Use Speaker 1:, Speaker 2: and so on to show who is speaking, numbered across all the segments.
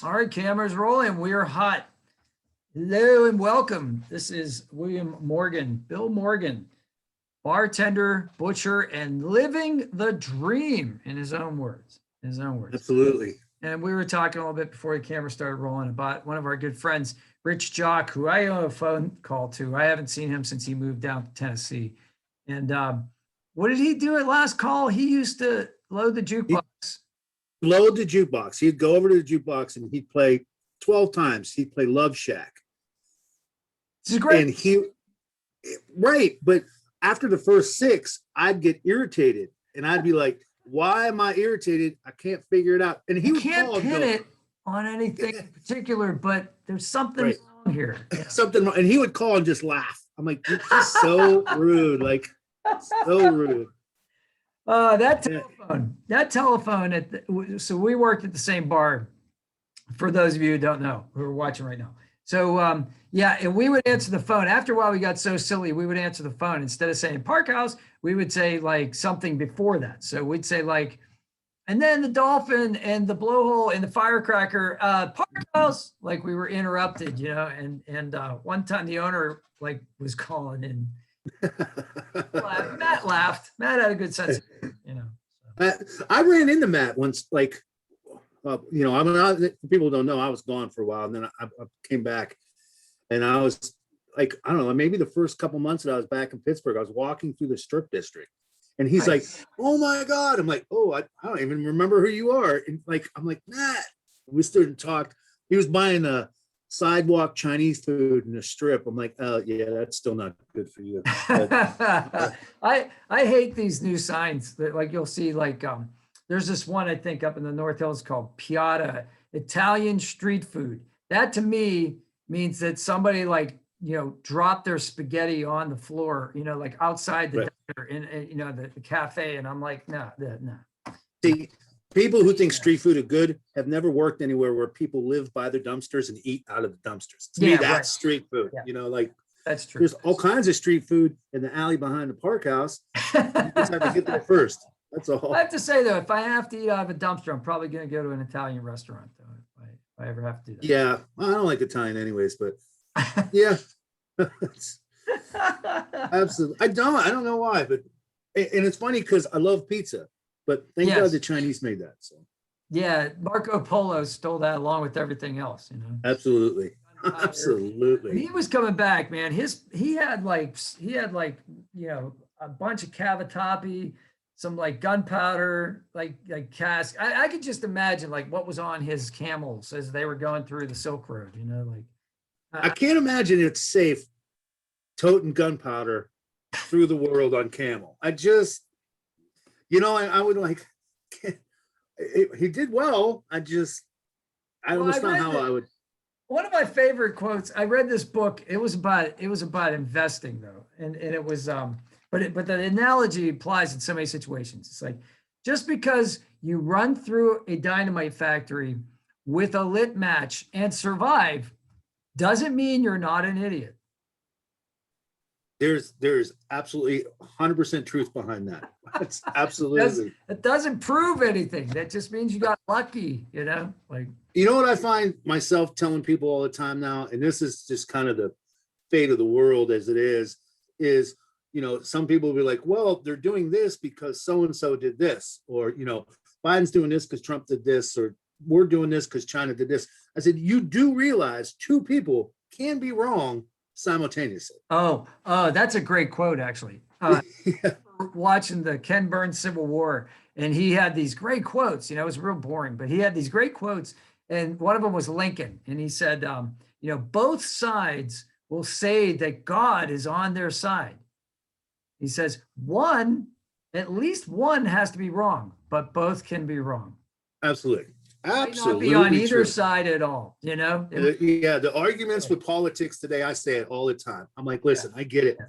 Speaker 1: All right, cameras rolling. We are hot. Hello and welcome. This is William Morgan, Bill Morgan, bartender, butcher, and living the dream in his own words. In his own words.
Speaker 2: Absolutely.
Speaker 1: And we were talking a little bit before the camera started rolling about one of our good friends, Rich Jock, who I owe a phone call to. I haven't seen him since he moved down to Tennessee. And what did he do at last call? He used to load the jukebox.
Speaker 2: Load the jukebox. He'd go over to the jukebox and he'd play 12 times. He'd play Love Shack.
Speaker 1: This is great.
Speaker 2: And right. But after the first 6, I'd get irritated and I'd be like, why am I irritated? I can't figure it out. And he would
Speaker 1: can't pin it on anything in particular, but there's something wrong here. Yeah.
Speaker 2: Something wrong. And he would call and just laugh. I'm like, this is so rude. Like, so rude.
Speaker 1: That telephone so we worked at the same bar, for those of you who don't know, who are watching right now. So and we would answer the phone. After a while, we got so silly, we would answer the phone. Instead of saying Park House, we would say like something before that. So we'd say like, and then the dolphin and the blowhole and the firecracker, Park House, like we were interrupted, and one time the owner like was calling in. Matt laughed. Matt had a good sense of humor,
Speaker 2: So. I ran into Matt once, like, people don't know, I was gone for a while, and then I came back, and I was like, I don't know, maybe the first couple months that I was back in Pittsburgh, I was walking through the strip district, and he's like, "Oh my God!" I'm like, "Oh, I don't even remember who you are." And like, I'm like, Matt. We stood and talked. He was buying a sidewalk Chinese food in a strip. I'm like, oh yeah, that's still not good for you.
Speaker 1: I hate these new signs that like you'll see like there's this one I think up in the North Hills called Piata, Italian street food. That to me means that somebody like dropped their spaghetti on the floor, like outside the diner in the cafe, and I'm like, no.
Speaker 2: See, people who think street food is good have never worked anywhere where people live by their dumpsters and eat out of the dumpsters. To me, that's street food. Yeah.
Speaker 1: That's true.
Speaker 2: There's all kinds of street food in the alley behind the Park House. You just have to get there first. That's all.
Speaker 1: I have to say though, if I have to eat out of a dumpster, I'm probably going to go to an Italian restaurant though. If I ever have to do that.
Speaker 2: Yeah, I don't like Italian anyways, but yeah, absolutely. I don't know why, but and it's funny because I love pizza. But thank God the Chinese made that. So
Speaker 1: yeah, Marco Polo stole that along with everything else,
Speaker 2: Absolutely. Absolutely.
Speaker 1: He was coming back, man. He had like a bunch of cavatappi, some like gunpowder, like cask. I could just imagine like what was on his camels as they were going through the Silk Road,
Speaker 2: I can't imagine it's safe toting gunpowder through the world on camel. I just I would like, he did well. I don't know how I would.
Speaker 1: One of my favorite quotes, I read this book. It was about investing though. And it was, but the analogy applies in so many situations. It's like, just because you run through a dynamite factory with a lit match and survive doesn't mean you're not an idiot.
Speaker 2: There's absolutely 100% truth behind that. That's absolutely.
Speaker 1: It doesn't prove anything. That just means you got lucky, like.
Speaker 2: What I find myself telling people all the time now, and this is just kind of the fate of the world as it is some people will be like, well, they're doing this because so-and-so did this, or, Biden's doing this because Trump did this, or we're doing this because China did this. I said, you do realize 2 people can be wrong simultaneously.
Speaker 1: Oh, that's a great quote, actually. Watching the Ken Burns Civil War, and he had these great quotes. It was real boring, but he had these great quotes, and one of them was Lincoln, and he said, both sides will say that God is on their side. He says at least one has to be wrong, but both can be wrong.
Speaker 2: Absolutely. Absolutely.
Speaker 1: Not be on either side at all,
Speaker 2: the arguments with politics today, I say it all the time. I'm like, listen, I get it.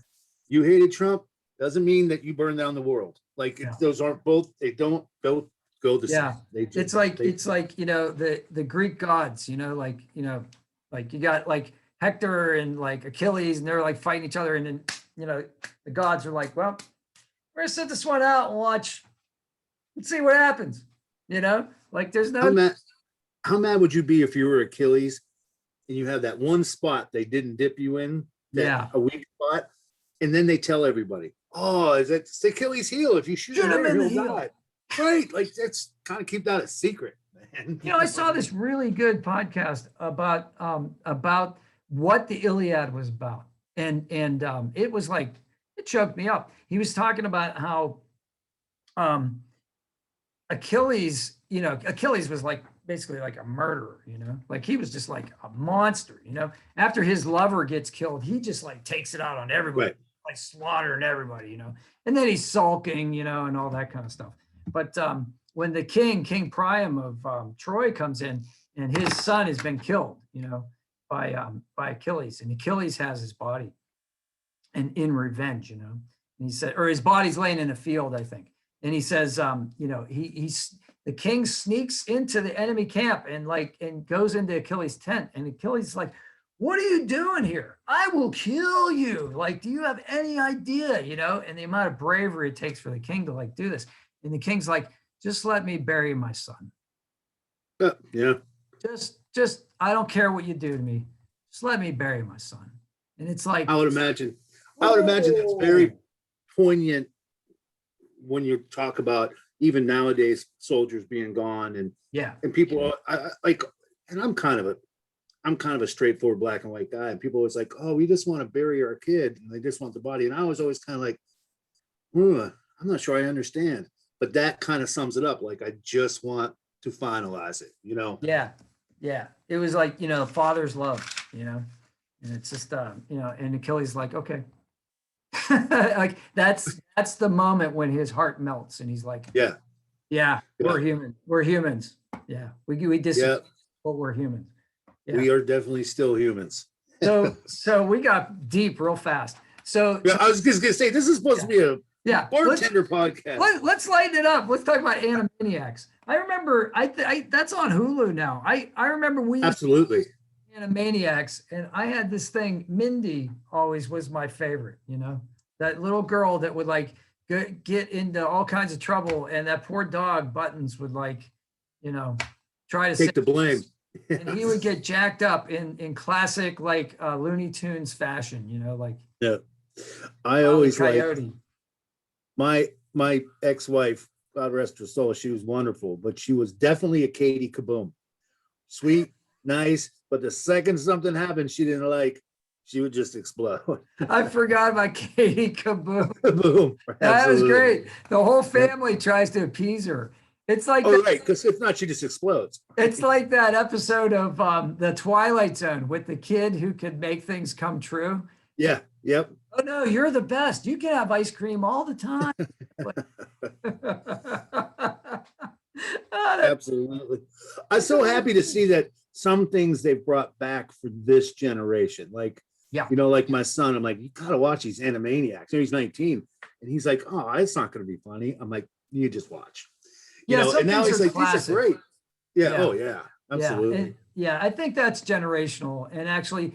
Speaker 2: You hated Trump doesn't mean that you burn down the world. Like those aren't both. They don't both go the same.
Speaker 1: It's like the Greek gods. Like you got like Hector and like Achilles, and they're like fighting each other, and then the gods are like, well, we're gonna sit this one out and watch. Let's see what happens. Like there's no
Speaker 2: how mad would you be if you were Achilles and you have that one spot they didn't dip you in, that
Speaker 1: Yeah.
Speaker 2: a weak spot, and then they tell everybody, oh, is it Achilles' heel? If you shoot him
Speaker 1: Shoot him
Speaker 2: there,
Speaker 1: in the
Speaker 2: he'll
Speaker 1: heel.
Speaker 2: die. Right? Like, that's kind of keep that a secret, man.
Speaker 1: You know, I saw this really good podcast about what the Iliad was about, and it was like, it choked me up. He was talking about how Achilles, Achilles was like basically like a murderer, like he was just like a monster, after his lover gets killed, he just like takes it out on everybody,
Speaker 2: Right.
Speaker 1: like slaughtering everybody, and then he's sulking, and all that kind of stuff. But when the King Priam of Troy comes in and his son has been killed, by Achilles, and Achilles has his body and in revenge, and he said, or his body's laying in a field, I think. And he says, the king sneaks into the enemy camp and goes into Achilles' tent. And Achilles is like, what are you doing here? I will kill you. Like, do you have any idea, and the amount of bravery it takes for the king to do this. And the king's like, just let me bury my son.
Speaker 2: Yeah.
Speaker 1: Just, I don't care what you do to me. Just let me bury my son. And it's like,
Speaker 2: I would imagine that's very poignant when you talk about even nowadays soldiers being gone and people and I'm kind of a straightforward black and white guy, and people always like, oh, we just want to bury our kid and they just want the body. And I was always kind of like, I'm not sure I understand, but that kind of sums it up. Like, I just want to finalize it,
Speaker 1: Yeah. It was like, father's love, and it's just, and Achilles like, okay. Like that's the moment when his heart melts and he's like, yeah, we're human. We're humans. Yeah. We disagree, but we're humans. Yeah.
Speaker 2: We are definitely still humans.
Speaker 1: So we got deep real fast. So
Speaker 2: I was just gonna say, this is supposed to be a bartender podcast.
Speaker 1: Let's lighten it up. Let's talk about Animaniacs. I remember I that's on Hulu now. I remember we
Speaker 2: absolutely
Speaker 1: Animaniacs, and I had this thing. Mindy always was my favorite. That little girl that would get into all kinds of trouble, and that poor dog Buttons would try to
Speaker 2: take the blame,
Speaker 1: and he would get jacked up in classic Looney Tunes fashion.
Speaker 2: Yeah, I always
Speaker 1: Coyote.
Speaker 2: My ex-wife, God rest her soul, she was wonderful, but she was definitely a Katie Kaboom. Sweet, nice, but the second something happened she didn't like, she would just explode.
Speaker 1: I forgot about Katie Kaboom.
Speaker 2: Kaboom.
Speaker 1: That was great. The whole family tries to appease her. It's like,
Speaker 2: right, because if not, she just explodes.
Speaker 1: It's like that episode of The Twilight Zone with the kid who could make things come true.
Speaker 2: Yeah. Yep.
Speaker 1: Oh no, you're the best. You can have ice cream all the time.
Speaker 2: Absolutely. I'm so happy to see that some things they've brought back for this generation. Like, like my son, I'm like, you gotta watch these Animaniacs. He's 19 and he's like, oh, it's not gonna be funny. I'm like, you just watch. And now he's like, these are great. Yeah. Oh yeah, absolutely.
Speaker 1: I think that's generational. And actually,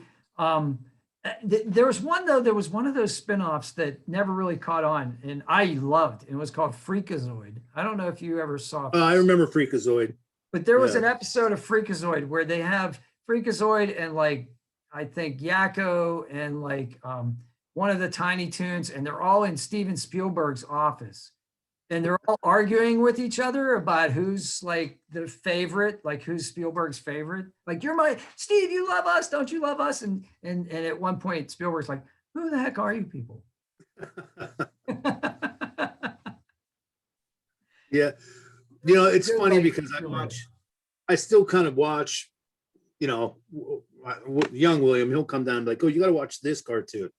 Speaker 1: there was one of those spinoffs that never really caught on, and I loved. It was called Freakazoid. I don't know if you ever saw.
Speaker 2: I remember Freakazoid.
Speaker 1: But there was an episode of Freakazoid where they have Freakazoid and I think Yakko and one of the Tiny Toons, and they're all in Steven Spielberg's office. And they're all arguing with each other about who's the favorite, who's Spielberg's favorite. You're my Steve, you love us, don't you love us? And at one point Spielberg's like, who the heck are you people?
Speaker 2: Yeah. It's funny because I still kind of watch, young William, he'll come down and be like, oh, you got to watch this cartoon.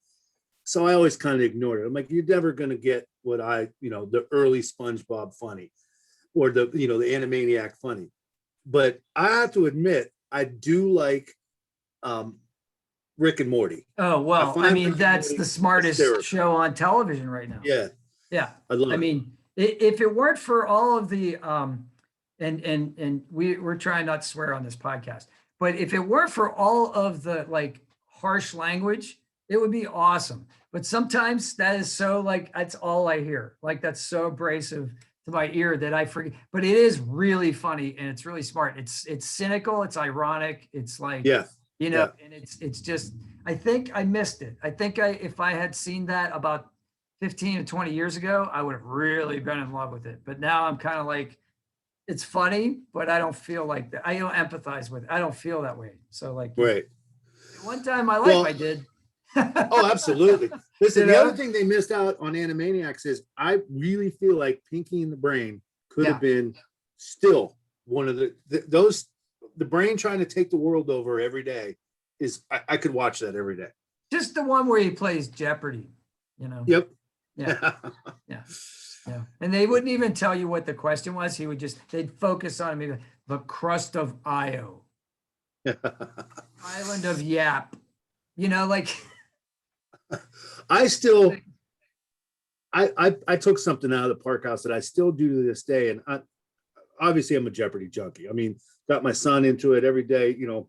Speaker 2: So I always kind of ignored it. I'm like, you're never going to get what the early SpongeBob funny or the Animaniac funny. But I have to admit, I do like Rick and Morty.
Speaker 1: Oh, well, that's the smartest show on television right now.
Speaker 2: Yeah.
Speaker 1: Yeah.
Speaker 2: I
Speaker 1: mean, if it weren't for all of the, and we're trying not to swear on this podcast, but if it weren't for all of the harsh language, it would be awesome. But sometimes that is so that's all I hear. That's so abrasive to my ear that I forget, but it is really funny and it's really smart. It's cynical, it's ironic, it's like,
Speaker 2: Yeah.
Speaker 1: you know,
Speaker 2: Yeah.
Speaker 1: and it's just, I think I missed it. I think if I had seen that about 15 to 20 years ago, I would have really been in love with it. But now I'm kind of like, it's funny, but I don't feel like that. I don't empathize with it. I don't feel that way. So like,
Speaker 2: Right.
Speaker 1: one time in my life
Speaker 2: Well,
Speaker 1: I did.
Speaker 2: Oh, absolutely. Listen,
Speaker 1: You
Speaker 2: the
Speaker 1: know?
Speaker 2: other thing they missed out on Animaniacs is I really feel like Pinky and the Brain could have been still one of the brain trying to take the world over every day is I could watch that every day.
Speaker 1: Just the one where he plays Jeopardy, you know?
Speaker 2: Yep.
Speaker 1: Yeah. Yeah. Yeah. And they wouldn't even tell you what the question was. They'd focus on maybe the crust of Io, island of Yap, you know, like.
Speaker 2: I took something out of the park house that I still do to this day. And obviously I'm a Jeopardy junkie. I mean, got my son into it every day, you know,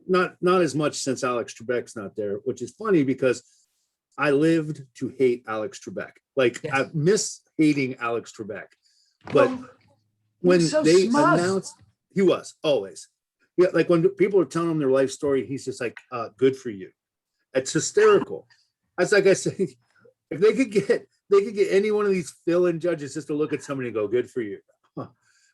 Speaker 2: not as much since Alex Trebek's not there, which is funny because I lived to hate Alex Trebek. Like I miss hating Alex Trebek, but when they announced, he was always, like when people are telling him their life story, he's just like, good for you. It's hysterical. That's like I say, if they could get any one of these fill-in judges just to look at somebody and go, good for you.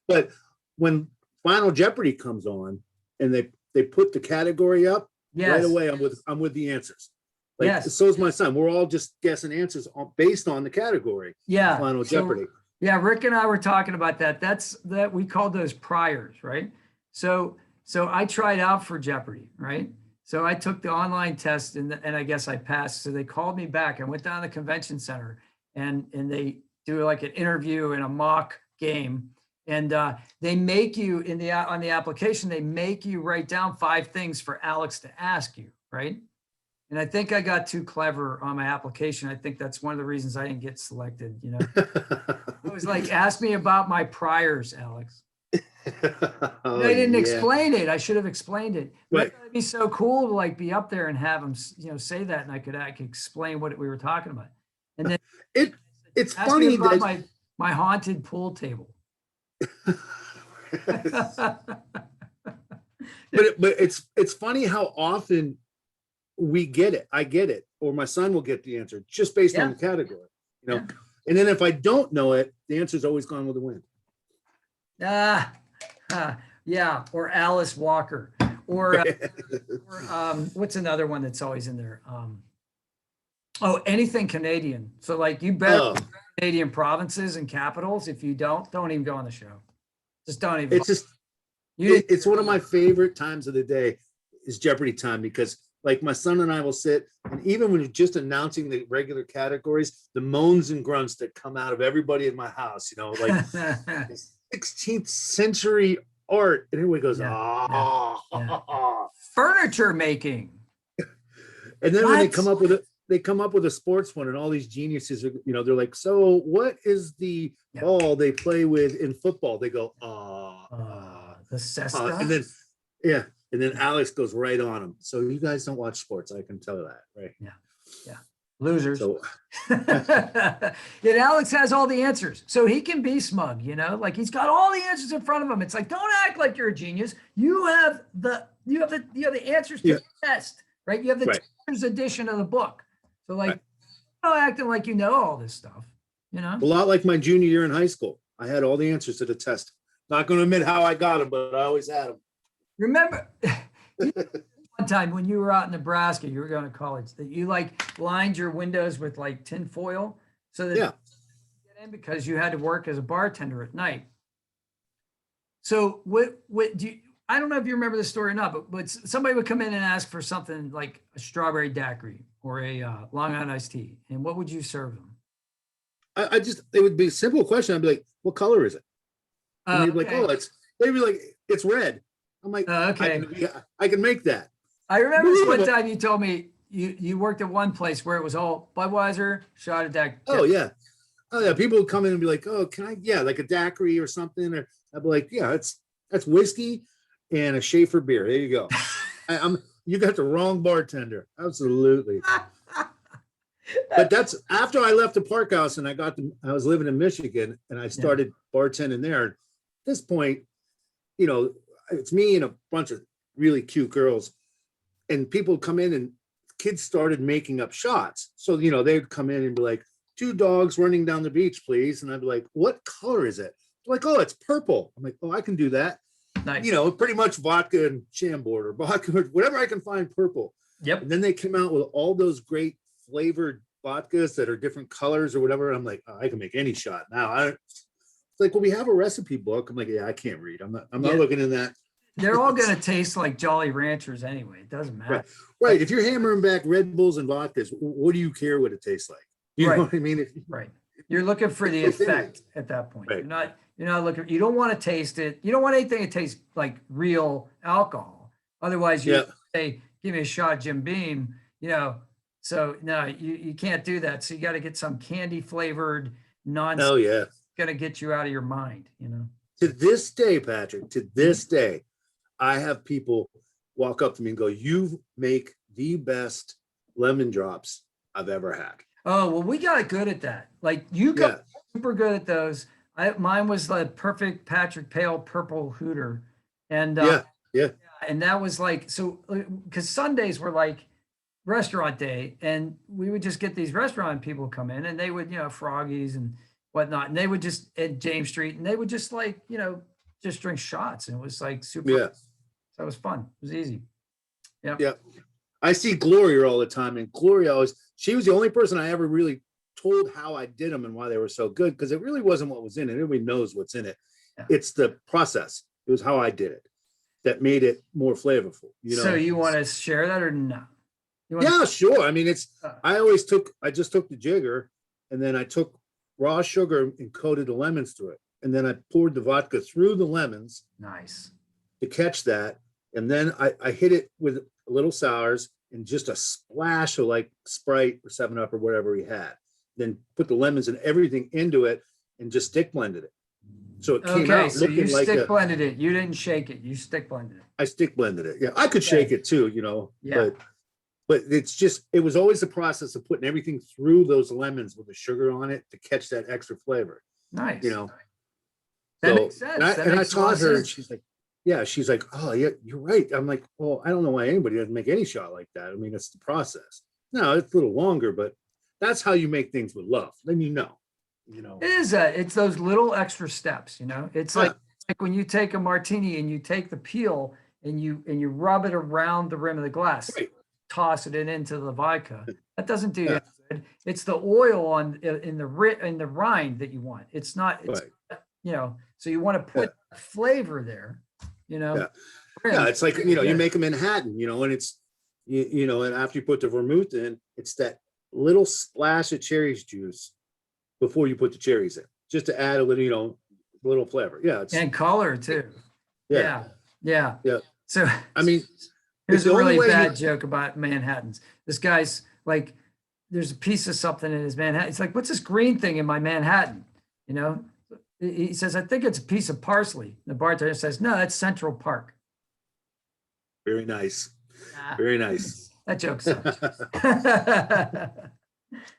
Speaker 2: But when Final Jeopardy comes on and they put the category up, right away I'm with the answers. Like so is my son. We're all just guessing answers based on the category.
Speaker 1: Yeah.
Speaker 2: Final Jeopardy.
Speaker 1: Yeah, Rick and I were talking about that. That we called those priors, right? So I tried out for Jeopardy, right? So I took the online test and I guess I passed. So they called me back. I went down to the convention center and they do like an interview and a mock game. And they make you on the application, they make you write down 5 things for Alex to ask you, right? And I think I got too clever on my application. I think that's one of the reasons I didn't get selected, you know. I was like, ask me about my priors, Alex. I didn't explain it. I should have explained it. But it'd be so cool to like be up there and have them, you know, say that, and I could explain what we were talking about. And then
Speaker 2: it's funny
Speaker 1: that my haunted pool table.
Speaker 2: but it's funny how often we get it. I get it, or my son will get the answer just based on the category, you know. And then if I don't know it, the answer's always Gone with the Wind.
Speaker 1: Or Alice Walker, or what's another one that's always in there? Anything Canadian. So like you better Canadian provinces and capitals. If you don't even go on the show. Just don't even.
Speaker 2: It's one of my favorite times of the day is Jeopardy time, because like my son and I will sit, and even when you're just announcing the regular categories, the moans and grunts that come out of everybody in my house, you know, like 16th century art, and everybody goes,
Speaker 1: furniture making.
Speaker 2: And then when they come up with a sports one, and all these geniuses are, you know, they're like, so what is the ball they play with in football? They go,
Speaker 1: the cesta.
Speaker 2: And then Alex goes right on them. So you guys don't watch sports, I can tell that, right?
Speaker 1: Yeah. Losers.
Speaker 2: So
Speaker 1: Yet Alex has all the answers, so he can be smug, you know, like he's got all the answers in front of him. It's like, don't act like you're a genius. You have the answers to the test, right? You have the teacher's edition of the book. So like, not acting like you know all this stuff, you know.
Speaker 2: A lot like my junior year in high school. I had all the answers to the test. Not going to admit how I got them, but I always had them.
Speaker 1: Remember one time when you were out in Nebraska, you were going to college, that you like lined your windows with like tin foil so that you could get in because you had to work as a bartender at night. So what do you, I don't know if you remember the story or not, but somebody would come in and ask for something like a strawberry daiquiri or a Long Island iced tea. And what would you serve them?
Speaker 2: It would be a simple question. I'd be like, what color is it? And they'd be like, they'd be like, it's red. I'm like, okay, I can make that.
Speaker 1: I remember this one time you told me you worked at one place where it was all Budweiser, shot of daiquiri.
Speaker 2: Oh yeah. People would come in and be like, oh, can I? Like a daiquiri or something. Or I'd be like, yeah, that's whiskey and a Schaefer beer. There you go. You got the wrong bartender. Absolutely. But that's after I left the park house and I was living in Michigan and I started bartending there. At this point, it's me and a bunch of really cute girls, and people come in and kids started making up shots. So, they'd come in and be like, 2 dogs running down the beach, please. And I'd be like, what color is it? They're like, oh, it's purple. I'm like, oh, I can do that.
Speaker 1: Nice.
Speaker 2: Pretty much vodka and Chambord or vodka, whatever I can find purple.
Speaker 1: Yep.
Speaker 2: And then they came out with all those great flavored vodkas that are different colors or whatever. I'm like, oh, I can make any shot now. It's like, well, we have a recipe book. I'm like, yeah, I can't read. I'm not looking in that.
Speaker 1: They're all going to taste like Jolly Ranchers anyway. It doesn't matter.
Speaker 2: Right. If you're hammering back Red Bulls and vodkas, what do you care what it tastes like? You know what I mean?
Speaker 1: Right. You're looking for the effect at that point.
Speaker 2: Right.
Speaker 1: You're not looking, you don't want to taste it. You don't want anything that tastes like real alcohol. Otherwise you say, give me a shot, Jim Beam, so no, you can't do that. So you got to get some candy flavored nonsense.
Speaker 2: Oh yeah.
Speaker 1: Going to get you out of your mind,
Speaker 2: To this day, Patrick, I have people walk up to me and go, you make the best lemon drops I've ever had.
Speaker 1: Oh, well, we got good at that. Like you got super good at those. Mine was the perfect Patrick Pale purple hooter. And and that was like, so because Sundays were like restaurant day, and we would just get these restaurant people come in, and they would, Froggies and whatnot, and they would just at James Street, and they would just like, just drink shots, and it was like super.
Speaker 2: Yeah.
Speaker 1: So it was fun. It was easy. Yeah.
Speaker 2: Yeah. I see Gloria all the time, and Gloria she was the only person I ever really told how I did them and why they were so good, because it really wasn't what was in it. Everybody knows what's in it. Yeah. It's the process. It was how I did it that made it more flavorful.
Speaker 1: So you want to share that or not?
Speaker 2: Sure. I mean, I just took the jigger, and then I took raw sugar and coated the lemons through it. And then I poured the vodka through the lemons.
Speaker 1: Nice.
Speaker 2: To catch that. And then I hit it with a little sours and just a splash of like Sprite or 7-Up or whatever we had. Then put the lemons and everything into it and just stick blended it. So it came out
Speaker 1: so
Speaker 2: looking
Speaker 1: you
Speaker 2: like
Speaker 1: stick blended it. You didn't shake it. You stick blended it.
Speaker 2: I stick blended it. Yeah, I could shake it too,
Speaker 1: Yeah.
Speaker 2: But it was always the process of putting everything through those lemons with the sugar on it to catch that extra flavor.
Speaker 1: Nice.
Speaker 2: That
Speaker 1: makes sense.
Speaker 2: And I taught her, and she's like, oh yeah, you're right. I'm like, well, I don't know why anybody doesn't make any shot like that. I mean, it's the process. No, it's a little longer, but that's how you make things with love. Then it is
Speaker 1: it's those little extra steps, it's like when you take a martini and you take the peel and you rub it around the rim of the glass, toss it into the vodka. That doesn't do that good. It's the oil in the rind that you want. It's not, so you want to put flavor there,
Speaker 2: it's like, you make a Manhattan, and it's, and after you put the vermouth in, it's that little splash of cherries juice before you put the cherries in, just to add a little, little flavor. Yeah.
Speaker 1: And color too. Yeah. So,
Speaker 2: I mean,
Speaker 1: here's a really bad joke about Manhattans. This guy's like, there's a piece of something in his Manhattan. It's like, what's this green thing in my Manhattan? He says, I think it's a piece of parsley. The bartender says, no, that's Central Park.
Speaker 2: Very nice. Very nice.
Speaker 1: That joke sucks.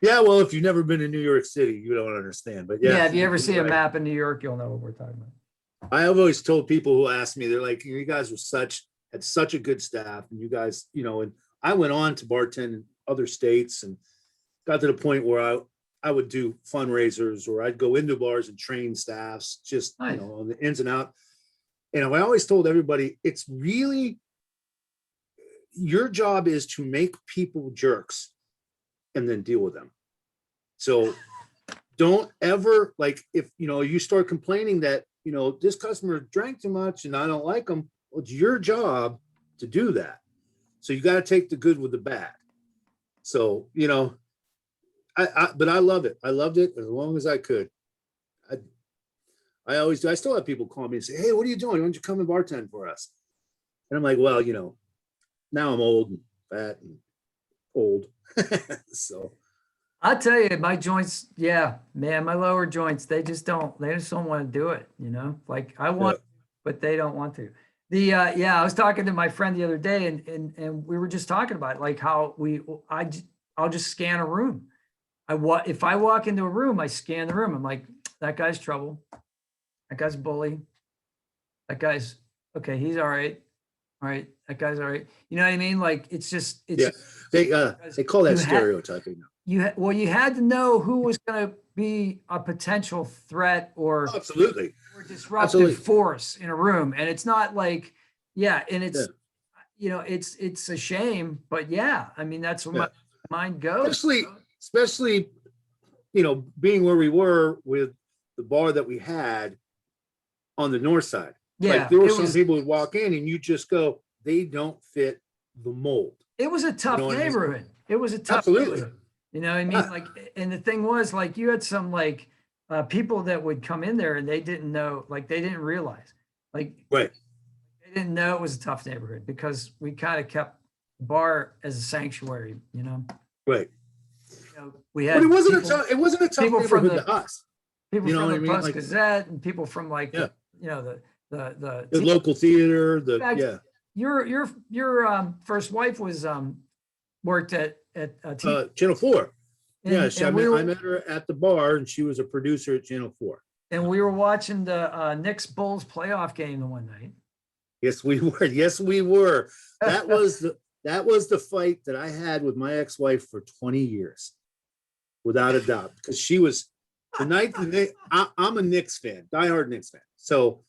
Speaker 2: Yeah, well, if you've never been to New York City, you don't understand. But
Speaker 1: if you ever see a map in New York, you'll know what we're talking about.
Speaker 2: I have always told people who ask me, they're like, you guys had such a good staff, and you guys, and I went on to bartend in other states and got to the point where I would do fundraisers, or I'd go into bars and train staffs, just on the ins and out. And I always told everybody, it's really your job is to make people jerks and then deal with them. So don't ever, like, if you start complaining that this customer drank too much and I don't like them, well, it's your job to do that. So you got to take the good with the bad. So but I love it. I loved it as long as I could. I always do. I still have people call me and say, hey, what are you doing? Why don't you come and bartend for us? And I'm like, well, now I'm old and fat and old. So
Speaker 1: I'll tell you, my joints, my lower joints, they just don't want to do it. Like I want, but they don't want to. I was talking to my friend the other day, and we were just talking about it, like how I'll just scan a room. if I walk into a room, I scan the room. I'm like, that guy's trouble. That guy's a bully. That guy's okay. He's all right. All right. That guy's all right. You know what I mean? Like, it's just,
Speaker 2: Yeah, they call that
Speaker 1: you had-
Speaker 2: stereotyping now.
Speaker 1: well, you had to know who was going to be a potential threat or
Speaker 2: Absolutely.
Speaker 1: disruptive
Speaker 2: Absolutely.
Speaker 1: force in a room. And it's not like, and it's,
Speaker 2: Yeah.
Speaker 1: you know, it's a shame, but yeah, I mean, that's where my mind goes.
Speaker 2: Especially, you know, being where we were with the bar that we had on the north side.
Speaker 1: Yeah,
Speaker 2: like there were some people would walk in and you just go, they don't fit the mold.
Speaker 1: It was a tough neighborhood. It was a tough
Speaker 2: Absolutely.
Speaker 1: neighborhood. You know what I mean? Like, and the thing was, like, you had some like people that would come in there and they didn't know, like, they didn't realize, like,
Speaker 2: Right.
Speaker 1: they didn't know it was a tough neighborhood because we kind of kept the bar as a sanctuary, you know?
Speaker 2: Right.
Speaker 1: You know, we had
Speaker 2: But it wasn't a tough
Speaker 1: people from
Speaker 2: neighborhood to us.
Speaker 1: People
Speaker 2: You know
Speaker 1: from
Speaker 2: what
Speaker 1: the
Speaker 2: I mean?
Speaker 1: Post
Speaker 2: Like-
Speaker 1: Gazette and people from like,
Speaker 2: Yeah.
Speaker 1: you know, the
Speaker 2: The local theater,
Speaker 1: fact,
Speaker 2: yeah.
Speaker 1: Your first wife was worked at
Speaker 2: Channel 4. Yeah,
Speaker 1: and
Speaker 2: I
Speaker 1: we
Speaker 2: met her at the bar and she was a producer at Channel 4.
Speaker 1: and we were watching the Knicks Bulls playoff game the one night.
Speaker 2: Yes, we were. Yes, we were. That was the fight that I had with my ex-wife for 20 years, without a doubt, because she was I'm a Knicks fan, diehard Knicks fan. So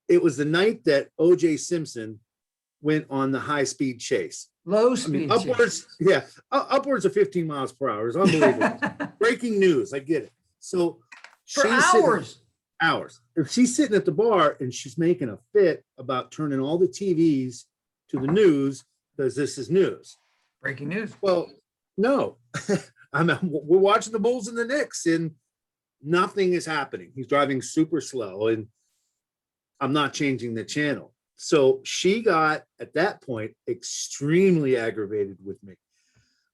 Speaker 2: it was the night that O.J. Simpson went on the high-speed chase.
Speaker 1: Low speed.
Speaker 2: Upwards of 15 miles per hour. It was unbelievable. Breaking news. I get it. So
Speaker 1: For
Speaker 2: hours. And she's sitting at the bar and she's making a fit about turning all the TVs to the news because this is news.
Speaker 1: Breaking news.
Speaker 2: Well, no. We're watching the Bulls and the Knicks and nothing is happening. He's driving super slow and I'm not changing the channel. So she got, at that point, extremely aggravated with me,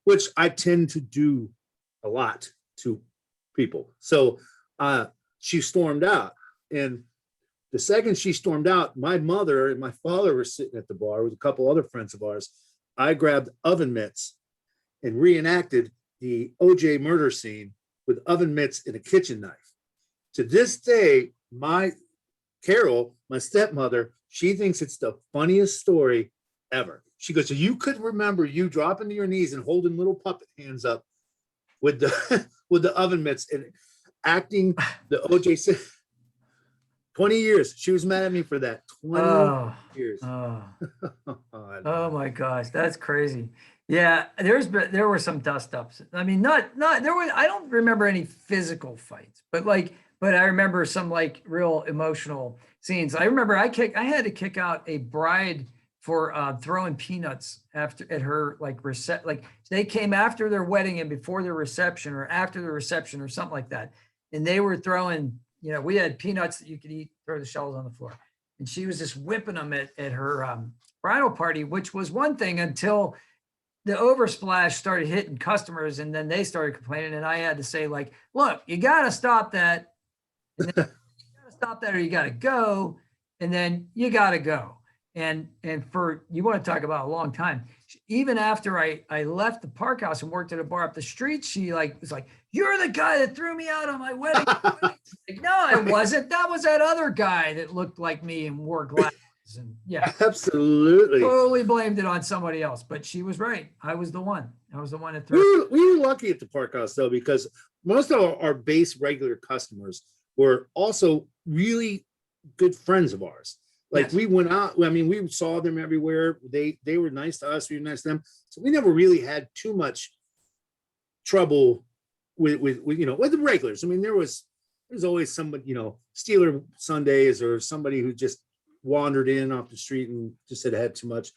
Speaker 2: which I tend to do a lot to people. So she stormed out. And the second she stormed out, my mother and my father were sitting at the bar with a couple other friends of ours. I grabbed oven mitts and reenacted the OJ murder scene with oven mitts and a kitchen knife. To this day, Carol, my stepmother, she thinks it's the funniest story ever. She goes, so you could remember you dropping to your knees and holding little puppet hands up with the oven mitts and acting the OJ. 20 years. She was mad at me for that. 20 years.
Speaker 1: Oh my gosh, that's crazy. Yeah, there were some dust ups. I mean, not there was. I don't remember any physical fights, but I remember some like real emotional scenes. I remember I had to kick out a bride for throwing peanuts at her like they came after their wedding and before their reception or after the reception or something like that, and they were throwing. You know, we had peanuts that you could eat, throw the shells on the floor, and she was just whipping them at her bridal party, which was one thing until the oversplash started hitting customers, and then they started complaining, and I had to say, like, look, you got to stop that. And then you got to stop that or you got to go. And then you got to go. And for, you want to talk about a long time, even after I left the park house and worked at a bar up the street, she was like, you're the guy that threw me out on my wedding. Like, no, I wasn't. That was that other guy that looked like me and wore glasses. And yeah,
Speaker 2: absolutely.
Speaker 1: Totally blamed it on somebody else, but she was right. I was the one that threw.
Speaker 2: We were lucky at the park house though, because most of our base regular customers were also really good friends of ours. Like yes. We went out, I mean, we saw them everywhere. They were nice to us, we were nice to them. So we never really had too much trouble with the regulars. I mean, there's always somebody, Steeler Sundays or somebody who just wandered in off the street and just had too much.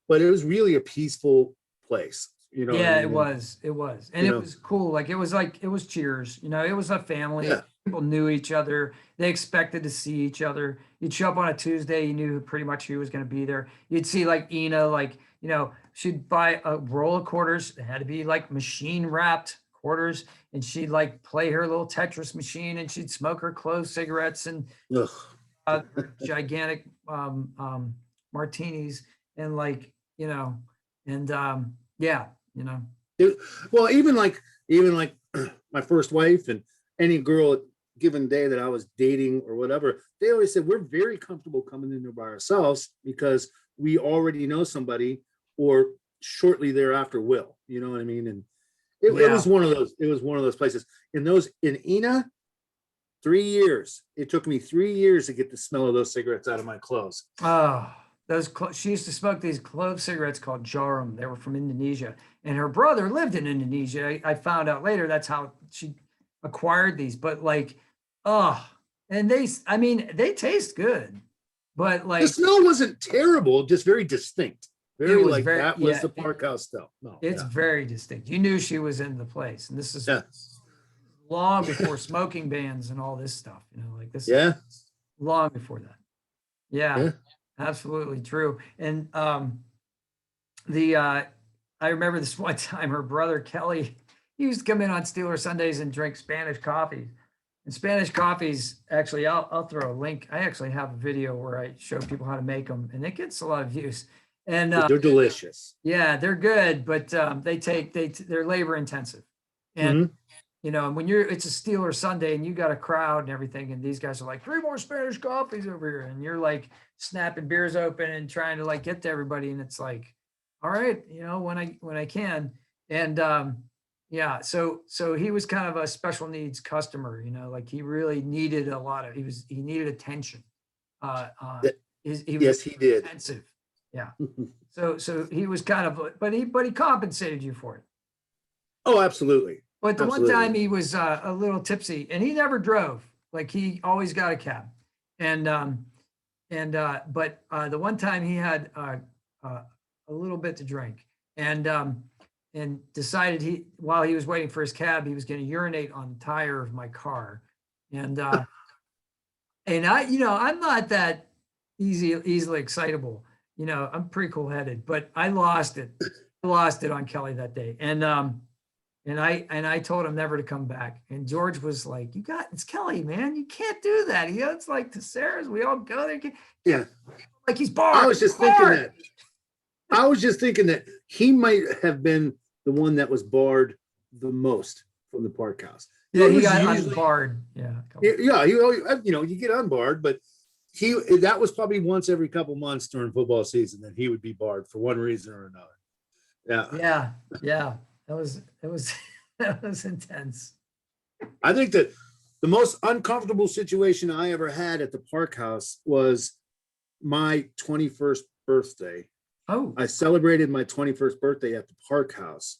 Speaker 2: But it was really a peaceful place. Yeah,
Speaker 1: I mean? It was. And it was cool. It was cheers, it was a family. Yeah. People knew each other. They expected to see each other. You'd show up on a Tuesday, you knew pretty much who was going to be there. You'd see Ina, she'd buy a roll of quarters. It had to be machine wrapped quarters. And she'd play her little Tetris machine and she'd smoke her clove cigarettes and gigantic martinis and
Speaker 2: Well, even like my first wife and any girl at given day that I was dating or whatever, they always said we're very comfortable coming in there by ourselves because we already know somebody or shortly thereafter will. You know what I mean? And it was one of those. It was one of those places. In Ena, 3 years. It took me 3 years to get the smell of those cigarettes out of my clothes.
Speaker 1: Oh, she used to smoke these clove cigarettes called Jarum. They were from Indonesia, and her brother lived in Indonesia. I found out later that's how she acquired these. But like, and they taste good, but like
Speaker 2: the smell wasn't terrible, just very distinct. Very
Speaker 1: was
Speaker 2: like
Speaker 1: very,
Speaker 2: that was the Park House stuff. No,
Speaker 1: it's very distinct. You knew she was in the place, and this is long before smoking bans and all this stuff. You know, like this.
Speaker 2: Yeah.
Speaker 1: Long before that. Yeah. Absolutely true. And I remember this one time her brother Kelly, he used to come in on Steeler Sundays and drink Spanish coffee. And Spanish coffees, actually, I'll throw a link. I actually have a video where I show people how to make them, and it gets a lot of views. And
Speaker 2: they're delicious.
Speaker 1: Yeah, they're good, but they're labor intensive. And you know, when it's a Steeler Sunday and you got a crowd and everything, and these guys are like 3 more Spanish coffees over here, and you're like snapping beers open and trying to like get to everybody, and it's like, all right, you know, when I can. And so he was kind of a special needs customer, you know, like he really needed he needed attention.
Speaker 2: Yes, he did.
Speaker 1: Expensive. Yeah. So he was kind of, but he compensated you for it.
Speaker 2: Oh, absolutely.
Speaker 1: But the one time he was a little tipsy, and he never drove. Like he always got a cab, but the one time he had a little bit to drink, and decided while he was waiting for his cab, he was going to urinate on the tire of my car, and I'm not that easily excitable. You know, I'm pretty cool headed, but I lost it. On Kelly that day, and I told him never to come back. And George was like, it's Kelly, man. You can't do that. You know, it's like to Sarah's. We all go there.
Speaker 2: Yeah.
Speaker 1: Like he's barred.
Speaker 2: I was just thinking that he might have been the one that was barred the most from the Park House.
Speaker 1: Yeah, he got unbarred. Yeah.
Speaker 2: Yeah. You get unbarred, but that was probably once every couple months during football season that he would be barred for one reason or another. Yeah.
Speaker 1: Yeah. That was intense.
Speaker 2: I think that the most uncomfortable situation I ever had at the Park House was my 21st birthday.
Speaker 1: Oh.
Speaker 2: I celebrated my 21st birthday at the Park House.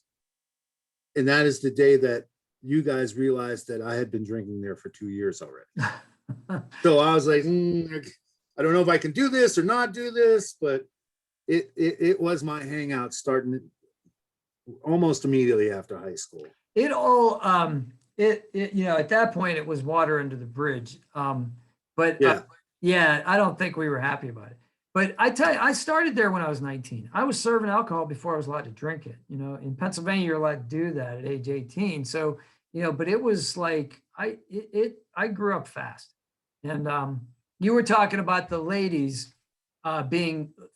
Speaker 2: And that is the day that you guys realized that I had been drinking there for 2 years already. So I was like, I don't know if I can do this or not do this, but it was my hangout starting almost immediately after high school.
Speaker 1: It all, at that point it was water under the bridge. But I don't think we were happy about it. But I tell you, I started there when I was 19. I was serving alcohol before I was allowed to drink it. You know, in Pennsylvania, you're allowed to do that at age 18. So, you know, but it was like, I grew up fast. And you were talking about the ladies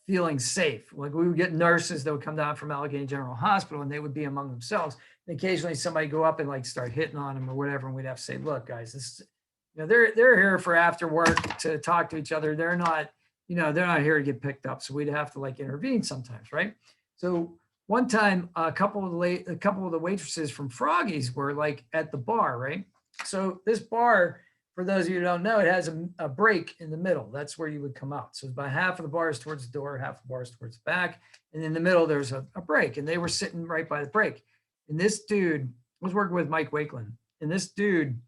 Speaker 1: feeling safe. Like we would get nurses that would come down from Allegheny General Hospital, and they would be among themselves. And occasionally somebody go up and like start hitting on them or whatever. And we'd have to say, look, guys, this is, they're here for after work to talk to each other. They're not here to get picked up. So we'd have to like intervene sometimes. Right. So one time, a couple of the waitresses from Froggy's were like at the bar. Right. So this bar, for those of you who don't know, it has a break in the middle. That's where you would come out. So about half of the bar is towards the door, half of the bar is towards the back. And in the middle, there's a break. And they were sitting right by the break. And this dude, I was working with Mike Wakeland. And this dude,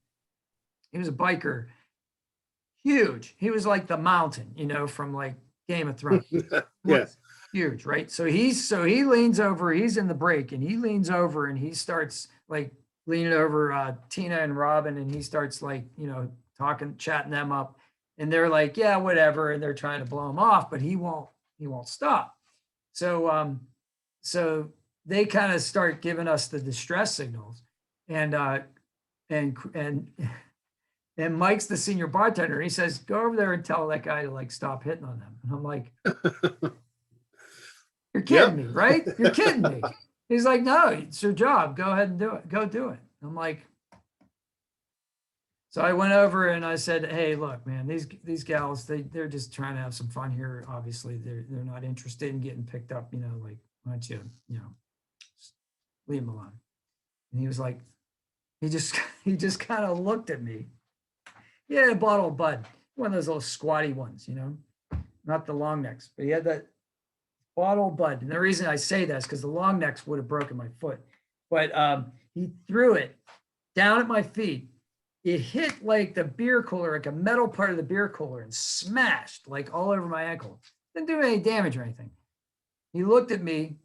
Speaker 1: he was a biker. Huge. He was like the mountain, from like Game of Thrones.
Speaker 2: Yes.
Speaker 1: Huge, right? So he leans over, he's in the break, and he leans over and he starts like leaning over Tina and Robin, and he starts like, chatting them up, and they're like, yeah, whatever. And they're trying to blow him off, but he won't stop. So, so they kind of start giving us the distress signals, and Mike's the senior bartender. And he says, go over there and tell that guy to like stop hitting on them. And I'm like, you're kidding me, right? You're kidding me. He's like, no, it's your job. Go ahead and do it. Go do it. I'm like, so I went over and I said, hey, look, man, these gals, they're just trying to have some fun here. Obviously, they're not interested in getting picked up, like, why don't you, just leave them alone. And he was like, he just kind of looked at me. He had a bottle of Bud, one of those little squatty ones, not the long necks, but he had that bottle of Bud. And the reason I say that is because the long necks would have broken my foot. But he threw it down at my feet. It hit like the beer cooler, like a metal part of the beer cooler, and smashed like all over my ankle. Didn't do any damage or anything. He looked at me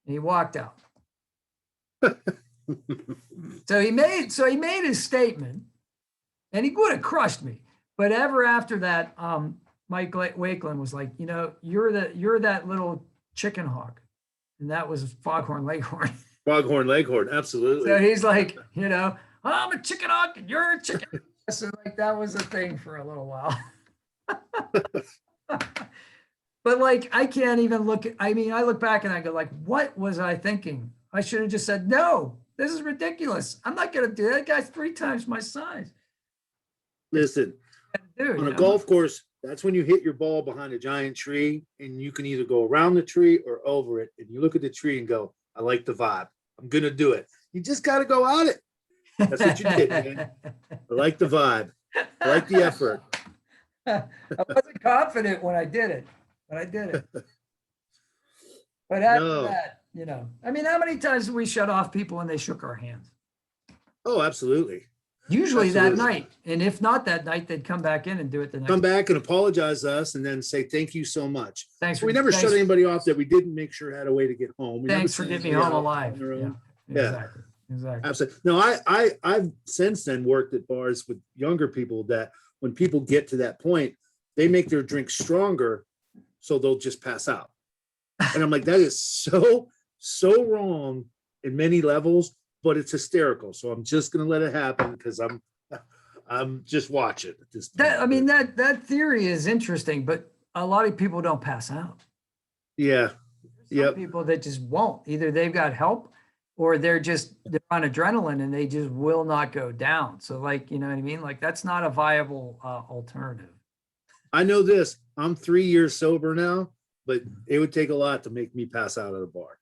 Speaker 1: and he walked out. So he made his statement, and he would have crushed me. But ever after that, Mike Wakeland was like, you're that little chicken hawk. And that was Foghorn Leghorn.
Speaker 2: Foghorn Leghorn, absolutely.
Speaker 1: So he's like, I'm a chicken hawk and you're a chicken. So like that was a thing for a little while. But like, I can't even I look back and I go like, what was I thinking? I should have just said, no, this is ridiculous. I'm not going to do that. That guy's 3 times my size.
Speaker 2: Listen,
Speaker 1: Dude,
Speaker 2: on a golf course, that's when you hit your ball behind a giant tree, and you can either go around the tree or over it. And you look at the tree and go, I like the vibe. I'm going to do it. You just got to go at it. That's what you did, man. I like the vibe. I like the effort.
Speaker 1: I wasn't confident when I did it, but I did it. But after that, how many times did we shut off people when they shook our hands?
Speaker 2: Oh, absolutely.
Speaker 1: Usually that night. And if not that night, they'd come back in and do it the next
Speaker 2: Come back and apologize to us and then say, thank you so much. We never
Speaker 1: thanks,
Speaker 2: shut anybody off that we didn't make sure had a way to get home.
Speaker 1: Thanks for getting me home alive. Yeah, exactly.
Speaker 2: Absolutely. No, I've since then worked at bars with younger people that when people get to that point, they make their drink stronger so they'll just pass out. And I'm like, that is so wrong in many levels, but it's hysterical. So I'm just going to let it happen because I'm just watching at this point.
Speaker 1: That theory is interesting, but a lot of people don't pass out.
Speaker 2: Yeah.
Speaker 1: Some people that just won't. Either they've got help or they're on adrenaline and they just will not go down. So like, you know what I mean? Like that's not a viable alternative.
Speaker 2: I know this. I'm 3 years sober now, but it would take a lot to make me pass out at a bar.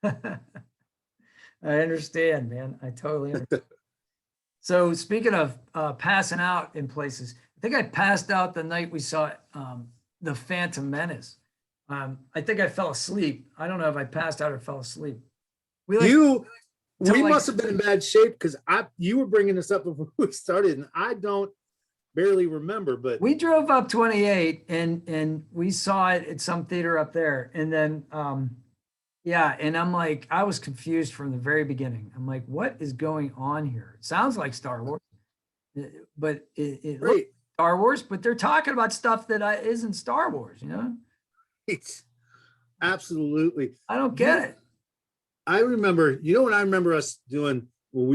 Speaker 1: I understand, man. I totally understand. So speaking of passing out in places, I think I passed out the night we saw the Phantom Menace. I think I fell asleep. I don't know if I passed out or fell asleep.
Speaker 2: We must have been in bad shape because you were bringing this up before we started, and I don't barely remember. But
Speaker 1: we drove up 28 and we saw it at some theater up there, and then and I'm like, I was confused from the very beginning. I'm like, what is going on here? It sounds like Star Wars, but it looks Star Wars, but they're talking about stuff that isn't Star Wars,
Speaker 2: It's absolutely.
Speaker 1: I don't get it.
Speaker 2: I remember, what I remember us doing when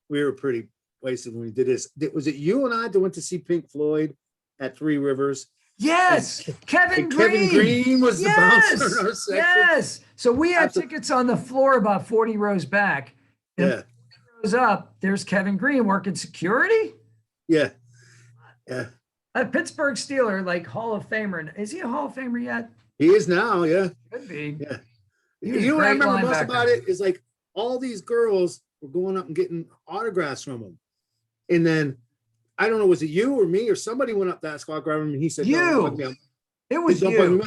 Speaker 2: we were pretty wasted when we did this. Was it you and I that went to see Pink Floyd at Three Rivers?
Speaker 1: Yes, Kevin Green.
Speaker 2: Kevin Green was the bouncer in our section.
Speaker 1: Yes. So we had tickets on the floor about 40 rows back. And 40 rows up, there's Kevin Green working security.
Speaker 2: Yeah.
Speaker 1: A Pittsburgh Steeler, like Hall of Famer. Is he a Hall of Famer yet?
Speaker 2: He is now, yeah.
Speaker 1: Could be.
Speaker 2: Yeah. What I remember most about it is like all these girls were going up and getting autographs from him. And then I don't know, was it you or me or somebody went up that squad grab him and he said,
Speaker 1: you.
Speaker 2: Don't bug me.
Speaker 1: It was you.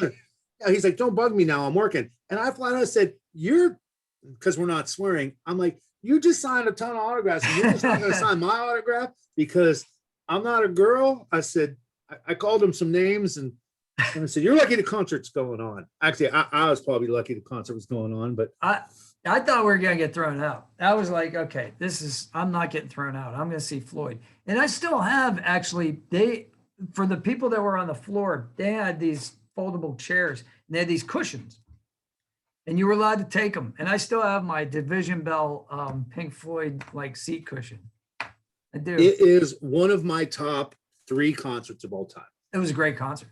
Speaker 2: Yeah, he's like, don't bug me now, I'm working. And I flat out said, because we're not swearing, I'm like, you just signed a ton of autographs and you're just not going to sign my autograph because I'm not a girl. I said, I called him some names and I said, you're lucky the concert's going on. Actually, I was probably lucky the concert was going on, but
Speaker 1: I thought we were going to get thrown out. I was like, okay, I'm not getting thrown out. I'm going to see Floyd. And I still have actually, for the people that were on the floor, they had these foldable chairs and they had these cushions and you were allowed to take them. And I still have my Division Bell Pink Floyd like seat cushion. I do.
Speaker 2: It is one of my top 3 concerts of all time.
Speaker 1: It was a great concert.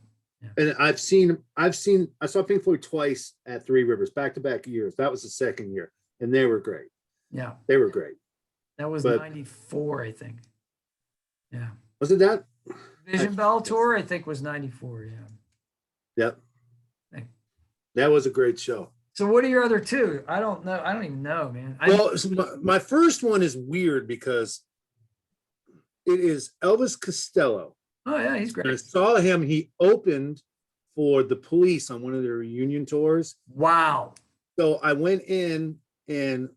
Speaker 2: And I saw Pink Floyd twice at Three Rivers, back-to-back years. That was the second year, and they were great.
Speaker 1: Yeah.
Speaker 2: They were great.
Speaker 1: That was
Speaker 2: But
Speaker 1: 94, I think. Yeah.
Speaker 2: was it that?
Speaker 1: Vision Bell tour, I think, was 94. Yeah.
Speaker 2: Yep.
Speaker 1: Hey.
Speaker 2: That was a great show.
Speaker 1: So what are your other two? I don't know. I don't even know, man.
Speaker 2: Well, so my first one is weird because it is Elvis Costello.
Speaker 1: Oh yeah, he's
Speaker 2: And I
Speaker 1: great.
Speaker 2: saw him. He opened for the Police on one of their reunion tours.
Speaker 1: Wow.
Speaker 2: So I went in, and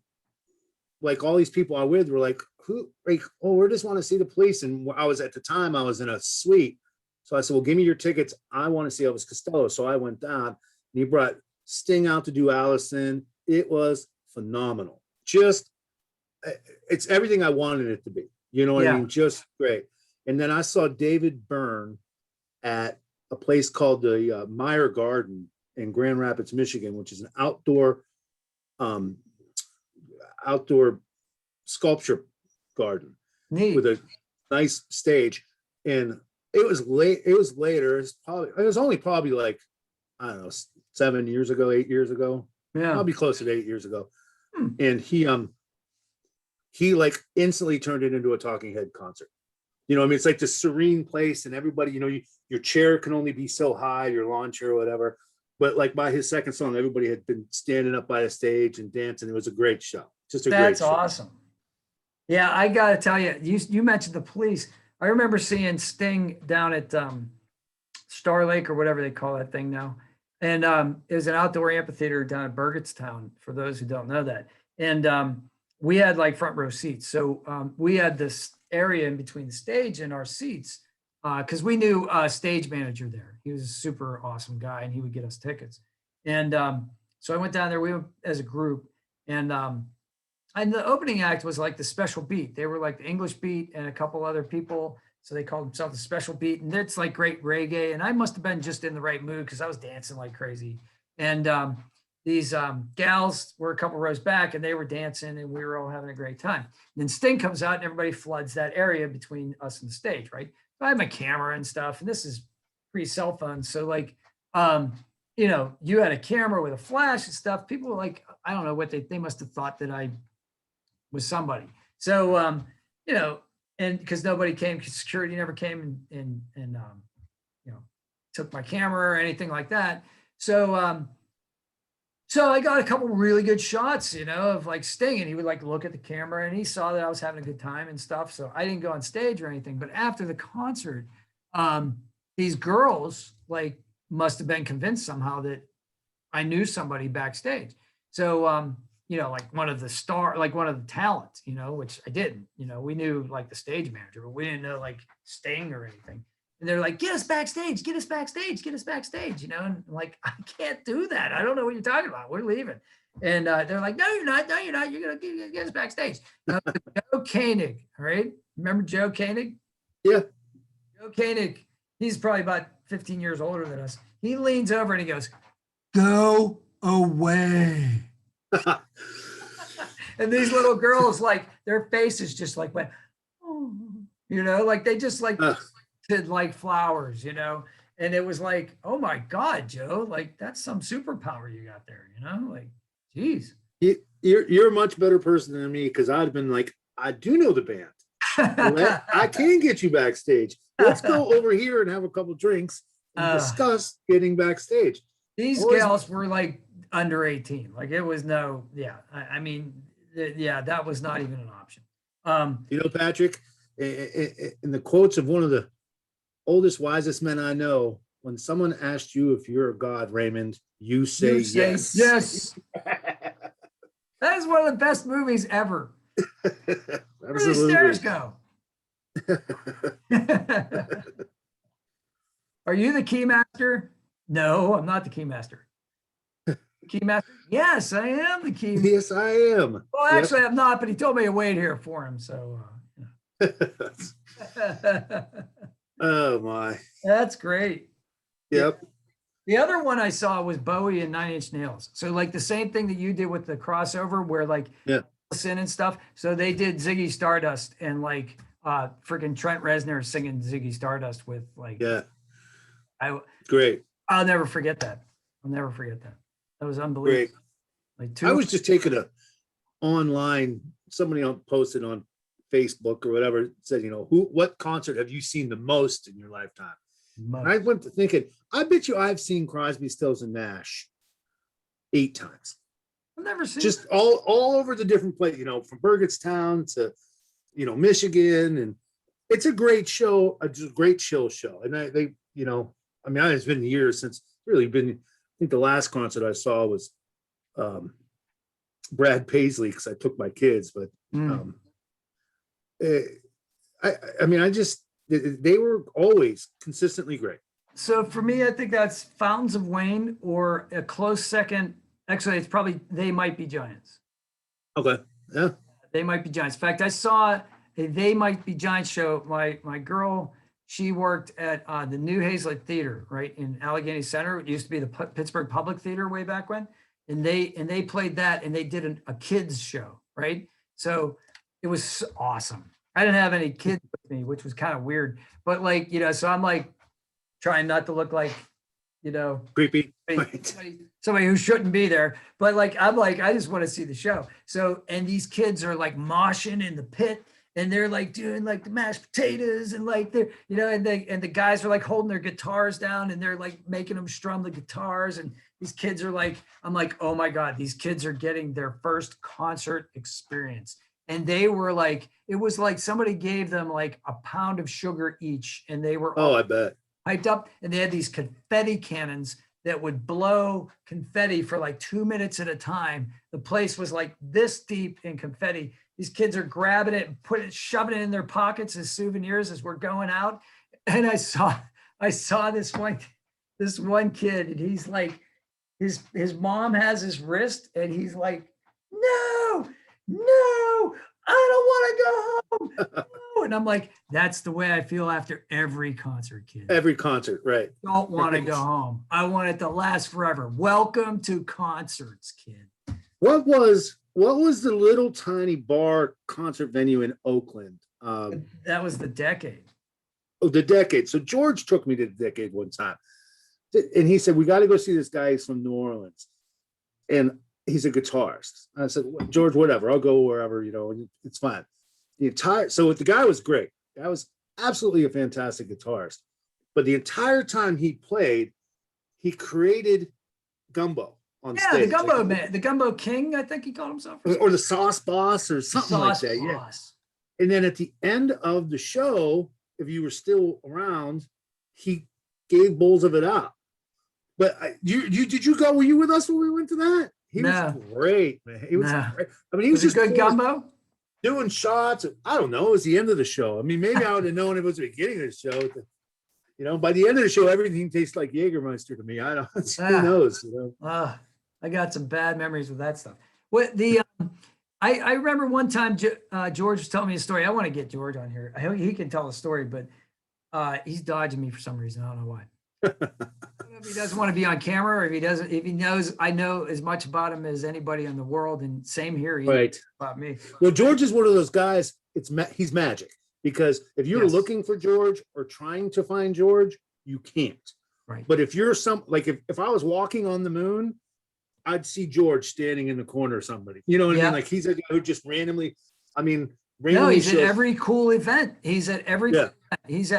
Speaker 2: like all these people I with were like, who, like, oh, we just want to see the Police. And I was, at the time, I was in a suite. So I said, well, give me your tickets. I want to see Elvis Costello. So I went down, and he brought Sting out to do Allison. It was phenomenal. Just, it's everything I wanted it to be. You know what I mean? Just great. And then I saw David Byrne at a place called the Meyer Garden in Grand Rapids, Michigan, which is an outdoor sculpture garden.
Speaker 1: Neat.
Speaker 2: With a nice stage. And it was late. It was later. It was only probably like, I don't know, 7 years ago, 8 years ago.
Speaker 1: Yeah.
Speaker 2: Probably closer to 8 years ago. And he like instantly turned it into a Talking Head concert. You know, I mean, it's like this serene place, and everybody, you know, your chair can only be so high, your lawn chair or whatever. But like by his second song, everybody had been standing up by the stage and dancing. It was a great show. Just a great show.
Speaker 1: That's awesome. Yeah, I gotta tell you, you mentioned the Police. I remember seeing Sting down at Star Lake or whatever they call that thing now. And it was an outdoor amphitheater down at Burgettstown, for those who don't know that. And we had like front row seats. So we had this area in between the stage and our seats because we knew a stage manager there. He was a super awesome guy, and he would get us tickets. And so I went down there. We went as a group, and the opening act was like the Special Beat. They were like the English Beat and a couple other people. So they called themselves the Special Beat, and it's like great reggae. And I must have been just in the right mood because I was dancing like crazy. And these gals were a couple rows back, and they were dancing, and we were all having a great time. And then Sting comes out, and everybody floods that area between us and the stage, right? So I have my camera and stuff, and this is pre-cell phone. So like, you know, you had a camera with a flash and stuff. People were like, I don't know what they must have thought that I was somebody. So, you know, and because nobody came, because security never came and you know, took my camera or anything like that. So, so I got a couple really good shots, you know, of like Sting, and he would like look at the camera, and he saw that I was having a good time and stuff. So I didn't go on stage or anything, but after the concert, these girls like must have been convinced somehow that I knew somebody backstage. So, you know, like one of the talents, you know, which I didn't, you know, we knew like the stage manager, but we didn't know like Sting or anything. And they're like, get us backstage, get us backstage, get us backstage, you know? And I'm like, I can't do that. I don't know what you're talking about. We're leaving. And they're like, no, you're not. No, you're not. You're going to get us backstage. Joe Koenig, all right? Remember Joe Koenig?
Speaker 2: Yeah.
Speaker 1: Joe Koenig, he's probably about 15 years older than us. He leans over and he goes, go away. And these little girls, like their faces just like went, oh, you know, like they just like did like flowers, you know. And it was like, oh my God, Joe, like that's some superpower you got there, you know, like, geez.
Speaker 2: You're a much better person than me, because I'd been like, I do know the band. I can get you backstage. Let's go over here and have a couple drinks and discuss getting backstage.
Speaker 1: These gals were like under 18. Like it was no, yeah. I mean, yeah, that was not even an option.
Speaker 2: You know, Patrick, in the quotes of one of the oldest, wisest men I know, when someone asked you if you're a god, Raymond, you say yes.
Speaker 1: Yes. That is one of the best movies ever. Where do the stairs go? Are you the key master? No, I'm not the key master. Key master? Yes, I am the key master.
Speaker 2: Yes, I am.
Speaker 1: Well, actually, I'm not, but he told me to wait here for him. So,
Speaker 2: oh my.
Speaker 1: That's great.
Speaker 2: Yep.
Speaker 1: The other one I saw was Bowie and 9 Inch Nails. So like the same thing that you did with the crossover where like listen and stuff. So they did Ziggy Stardust and like freaking Trent Reznor singing Ziggy Stardust with like
Speaker 2: Great.
Speaker 1: I'll never forget that. I'll never forget that. That was unbelievable.
Speaker 2: Great.
Speaker 1: Like
Speaker 2: I was just taking a online, somebody posted on Facebook or whatever, said, what concert have you seen the most in your lifetime? And I went to thinking, I bet you I've seen Crosby, Stills, and Nash 8 times.
Speaker 1: I've never seen
Speaker 2: just all over the different places, from Burgettstown to, Michigan. And it's a great show, a great chill show. And it's been years since really been, I think the last concert I saw was Brad Paisley, because I took my kids, but they were always consistently great.
Speaker 1: So for me, I think that's Fountains of Wayne, or a close second. Actually, it's probably They Might Be Giants.
Speaker 2: Okay. Yeah.
Speaker 1: They Might Be Giants. In fact, I saw a They Might Be Giants show. My girl, she worked at the New Hazlitt Theater, right in Allegheny Center. It used to be the Pittsburgh Public Theater way back when. And they played that, and they did a kids show, right? So it was awesome. I didn't have any kids with me, which was kind of weird. But so I'm like trying not to look like,
Speaker 2: creepy.
Speaker 1: Somebody who shouldn't be there. But I'm like, I just want to see the show. So, and these kids are like moshing in the pit, and they're like doing like the mashed potatoes, and they're, and the guys are like holding their guitars down, and they're like making them strum the guitars. And these kids are like, I'm like, oh my God, these kids are getting their first concert experience. And they were like, it was like somebody gave them like a pound of sugar each, and they were
Speaker 2: I bet
Speaker 1: hyped up, and they had these confetti cannons that would blow confetti for like 2 minutes at a time. The place was like this deep in confetti. These kids are grabbing it and shoving it in their pockets as souvenirs as we're going out. And I saw this one kid, and he's like, his mom has his wrist, and he's like, no, I don't want to go home. No. And I'm like, that's the way I feel after every concert, kid.
Speaker 2: Every concert, right.
Speaker 1: Don't want to go home. I want it to last forever. Welcome to concerts, kid.
Speaker 2: What was the little tiny bar concert venue in Oakland?
Speaker 1: That was the Decade.
Speaker 2: Oh, the Decade. So George took me to the Decade one time, and he said, we got to go see this guy. He's from New Orleans, and he's a guitarist. I said, George, whatever, I'll go wherever, it's fine. So the guy was great. That was absolutely a fantastic guitarist. But the entire time he played, he created gumbo on stage.
Speaker 1: The Gumbo Man, the Gumbo King, I think he called himself.
Speaker 2: Or the Sauce Boss or something like that.
Speaker 1: Boss.
Speaker 2: Yeah. And then at the end of the show, if you were still around, he gave bowls of it out. But did you go? Were you with us when we went to that? He was great, man. He was great. I mean, he was just
Speaker 1: good gumbo.
Speaker 2: Doing shots. I don't know. It was the end of the show. I mean, maybe I would have known it was the beginning of the show. By the end of the show, everything tastes like Jägermeister to me. I don't. Who knows?
Speaker 1: I got some bad memories with that stuff. I remember one time George was telling me a story. I want to get George on here. He can tell a story, but he's dodging me for some reason. I don't know why. I don't know if he doesn't want to be on camera, or if he knows I know as much about him as anybody in the world, and same here.
Speaker 2: Right.
Speaker 1: About me.
Speaker 2: Well, George is one of those guys. He's magic, because if you're looking for George or trying to find George, you can't.
Speaker 1: Right.
Speaker 2: But if you're if I was walking on the moon, I'd see George standing in the corner of somebody. You know what I mean? Like, he's a guy who just randomly,
Speaker 1: he's at every cool event. He's at every, he's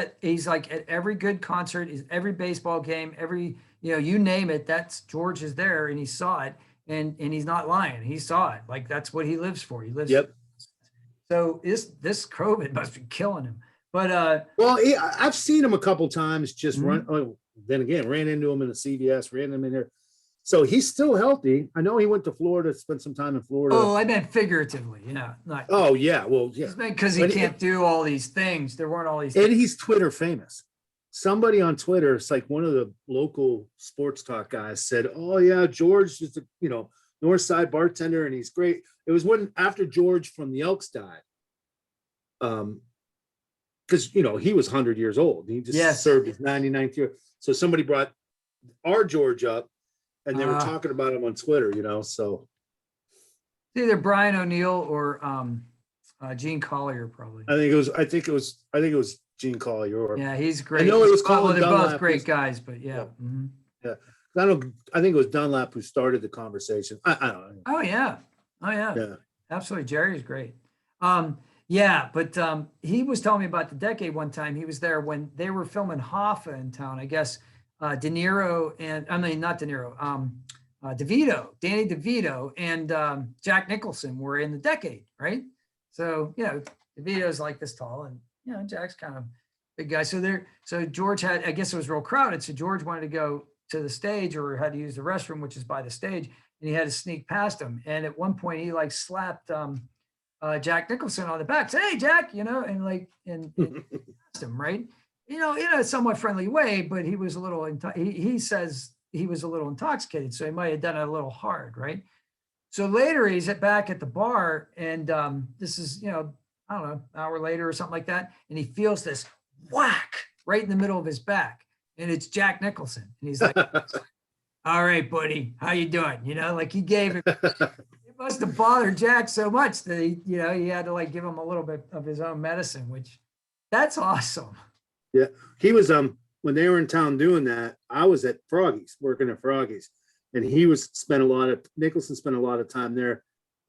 Speaker 1: like at every good concert, every baseball game, every, you name it, that's George is there, and he saw it, and he's not lying. He saw it. Like, that's what he lives for. He lives.
Speaker 2: Yep.
Speaker 1: So this COVID must be killing him. But
Speaker 2: I've seen him a couple times just run. Oh, then again, ran into him in the CVS, ran him in there. So he's still healthy. I know he went to Florida, spent some time in Florida.
Speaker 1: Oh, I meant figuratively. Not.
Speaker 2: Oh yeah, well yeah.
Speaker 1: Because he can't do all these things. There weren't all these.
Speaker 2: And he's Twitter famous. Somebody on Twitter, it's like one of the local sports talk guys said, "Oh yeah, George is the North Side bartender, and he's great." It was after George from the Elks died, because he was 100 years old. He just served his 99th year. So somebody brought our George up. And they were talking about him on Twitter, so.
Speaker 1: Either Brian O'Neill or Gene Collier, probably.
Speaker 2: I think it was Gene Collier. Or,
Speaker 1: Yeah, he's great.
Speaker 2: know it was
Speaker 1: Well,
Speaker 2: Colin
Speaker 1: they're both
Speaker 2: Dunlap
Speaker 1: great
Speaker 2: who's-
Speaker 1: guys, but yeah.
Speaker 2: Yeah.
Speaker 1: Mhm.
Speaker 2: I think it was Dunlap who started the conversation. I don't know.
Speaker 1: Oh yeah. Oh yeah.
Speaker 2: Yeah.
Speaker 1: Absolutely. Jerry's great. Yeah, but he was telling me about the decade one time. He was there when they were filming Hoffa in town. I guess De Niro and I mean not De Niro, DeVito, Danny DeVito, and Jack Nicholson were in the decade, right? So DeVito's like this tall, and Jack's kind of big guy. So George had, I guess it was real crowded. So George wanted to go to the stage or had to use the restroom, which is by the stage, and he had to sneak past him. And at one point, he like slapped Jack Nicholson on the back, said, "Hey, Jack," and like and past him, right? In a somewhat friendly way, but he was a little. He says he was a little intoxicated, so he might have done it a little hard, right? So later, he's back at the bar, and this is I don't know, an hour later or something like that, and he feels this whack right in the middle of his back, and it's Jack Nicholson, and he's like, "All right, buddy, how you doing?" Like he gave it. It must have bothered Jack so much that he had to like give him a little bit of his own medicine, which that's awesome.
Speaker 2: Yeah, he was when they were in town doing that. I was at Froggy's, working at Froggy's, and Nicholson spent a lot of time there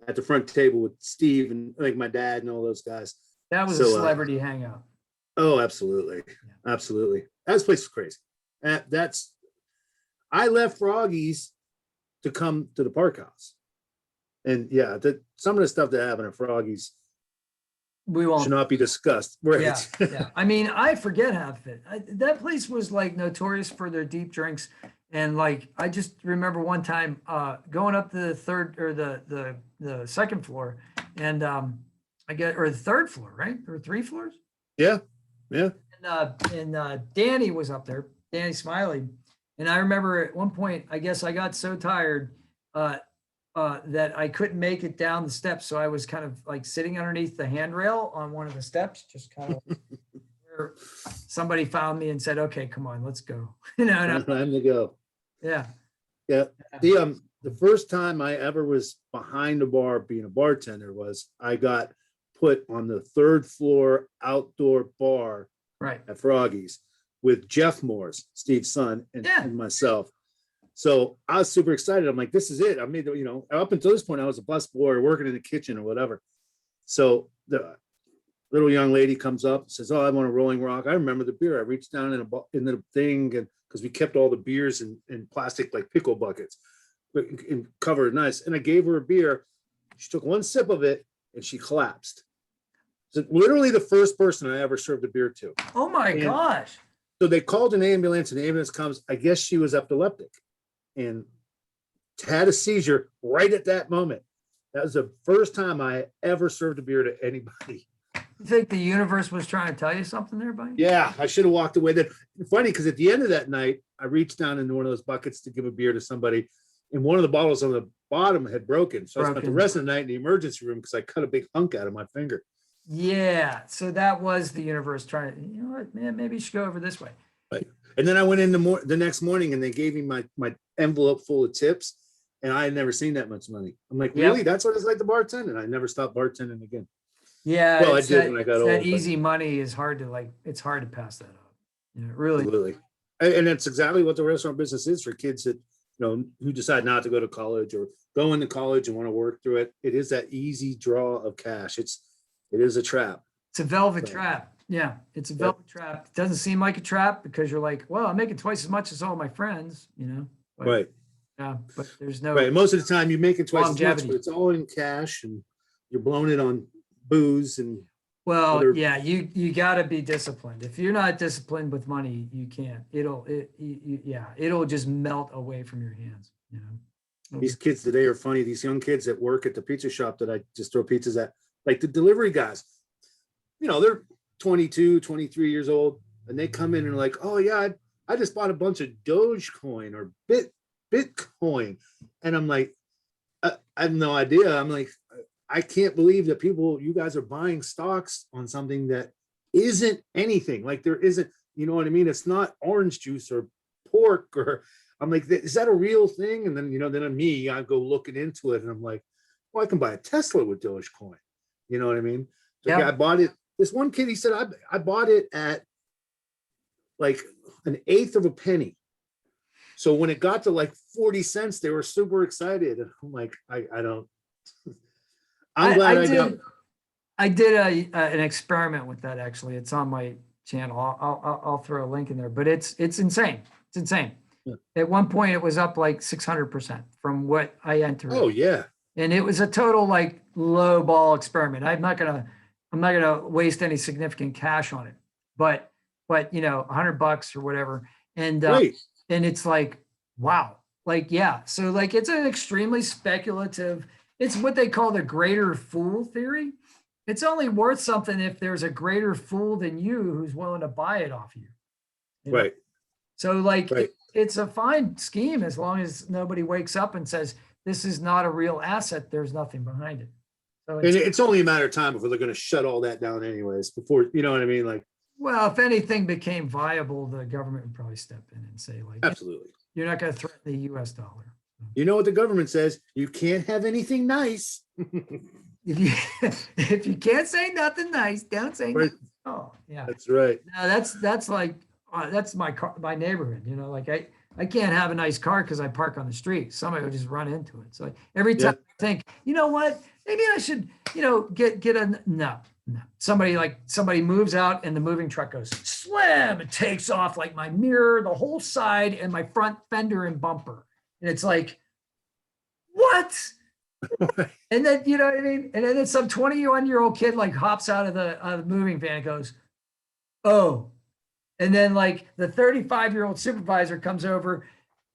Speaker 2: at the front table with Steve and like my dad and all those guys.
Speaker 1: That was a celebrity hangout.
Speaker 2: Oh, absolutely, absolutely. That place was crazy. I left Froggy's to come to the Park House, and some of the stuff that happened at Froggy's
Speaker 1: we won't
Speaker 2: should not be discussed. Right.
Speaker 1: Yeah. I mean, I forget half of it. That place was like notorious for their deep drinks. And like, I just remember one time going up the third or the second floor and or the third floor, right? There were 3 floors.
Speaker 2: Yeah. Yeah.
Speaker 1: And Danny was up there, Danny Smiley. And I remember at one point, I guess I got so tired that I couldn't make it down the steps. So I was kind of like sitting underneath the handrail on one of the steps, just kind of where somebody found me and said, "Okay, come on, let's go."
Speaker 2: Time to go.
Speaker 1: Yeah.
Speaker 2: Yeah. The first time I ever was behind a bar being a bartender was I got put on the 3rd floor outdoor bar
Speaker 1: right
Speaker 2: at Froggy's with Jeff Morse, Steve's son, and myself. So I was super excited. I'm like, this is it. I made, up until this point, I was a busboy working in the kitchen or whatever. So the little young lady comes up and says, "Oh, I want a Rolling Rock." I remember the beer. I reached down in the thing, and because we kept all the beers in plastic, like pickle buckets, and covered nice. And I gave her a beer. She took one sip of it and she collapsed. So literally the first person I ever served a beer to.
Speaker 1: Oh my gosh.
Speaker 2: So they called an ambulance, and the ambulance comes. I guess she was epileptic and had a seizure right at that moment. That was the first time I ever served a beer to anybody.
Speaker 1: You think the universe was trying to tell you something there, buddy?
Speaker 2: Yeah, I should have walked away. Then funny, because at the end of that night, I reached down into one of those buckets to give a beer to somebody, and one of the bottles on the bottom had broken. So I spent the rest of the night in the emergency room because I cut a big hunk out of my finger.
Speaker 1: Yeah, so that was the universe trying to, you know what, man, maybe you should go over this way.
Speaker 2: Right. And then I went in the next morning, and they gave me my envelope full of tips, and I had never seen that much money. I'm like, really? That's what it's like to bartend? And I never stopped bartending again.
Speaker 1: Yeah.
Speaker 2: Well, I did when I got old.
Speaker 1: That easy money is hard to it's hard to pass that up. Really.
Speaker 2: Absolutely. And that's exactly what the restaurant business is for kids that, who decide not to go to college or go into college and want to work through it. It is that easy draw of cash. It is a trap.
Speaker 1: It's a velvet trap. Yeah, it's a velvet trap. It doesn't seem like a trap because you're like, well, I'm making twice as much as all my friends, But,
Speaker 2: right.
Speaker 1: Yeah, but there's no.
Speaker 2: Right. Most of the time you make it twice
Speaker 1: longevity.
Speaker 2: as much, but it's all in cash, and you're blowing it on booze and.
Speaker 1: You got to be disciplined. If you're not disciplined with money, you can't. It'll just melt away from your hands.
Speaker 2: These kids today are funny. These young kids that work at the pizza shop that I just throw pizzas at, like the delivery guys, they're 22, 23 years old, and they come in and like, "Oh yeah, I just bought a bunch of Dogecoin or Bitcoin," and I'm like, I have no idea. I'm like, I can't believe that you guys are buying stocks on something that isn't anything. Like there isn't, you know what I mean? It's not orange juice or pork or. I'm like, is that a real thing? And then, then I go looking into it, and I'm like, well, I can buy a Tesla with Dogecoin. You know what I mean? So I bought it this one kid, he said, I bought it at like an eighth of a penny. So when it got to like 40 cents, they were super excited. And I'm like, I don't, I'm glad
Speaker 1: I did an experiment with that. Actually, it's on my channel. I'll throw a link in there, but it's insane. It's insane.
Speaker 2: Yeah.
Speaker 1: At one point it was up like 600% from what I entered.
Speaker 2: Oh yeah.
Speaker 1: And it was a total like low ball experiment. I'm not gonna waste any significant cash on it, but you know, $100 or whatever. And and it's like, wow, like, yeah. So like, it's an extremely speculative, it's what they call the greater fool theory. It's only worth something if there's a greater fool than you who's willing to buy it off you. You know?
Speaker 2: Right.
Speaker 1: So like, it's a fine scheme as long as nobody wakes up and says, this is not a real asset. There's nothing behind it. So
Speaker 2: it's only a matter of time before they're going to shut all that down anyways, before, you know what I mean? Like,
Speaker 1: well, if anything became viable, the government would probably step in and say, like,
Speaker 2: absolutely,
Speaker 1: you're not going to threaten the US dollar.
Speaker 2: You know what the government says? You can't have anything nice.
Speaker 1: If you can't say nothing nice, don't say nothing. Oh, yeah.
Speaker 2: That's right.
Speaker 1: No, that's like, that's my car, my neighborhood, you know, like I can't have a nice car because I park on the street. Somebody will just run into it. So every time I think, you know what, maybe I should, you know, get a, no. Somebody moves out and the moving truck goes slam, it takes off like my mirror, the whole side and my front fender and bumper. And it's like, what? And then, you know what I mean? And then some 21-year-old kid like hops out of the moving van and goes, oh. And then like the 35-year-old supervisor comes over,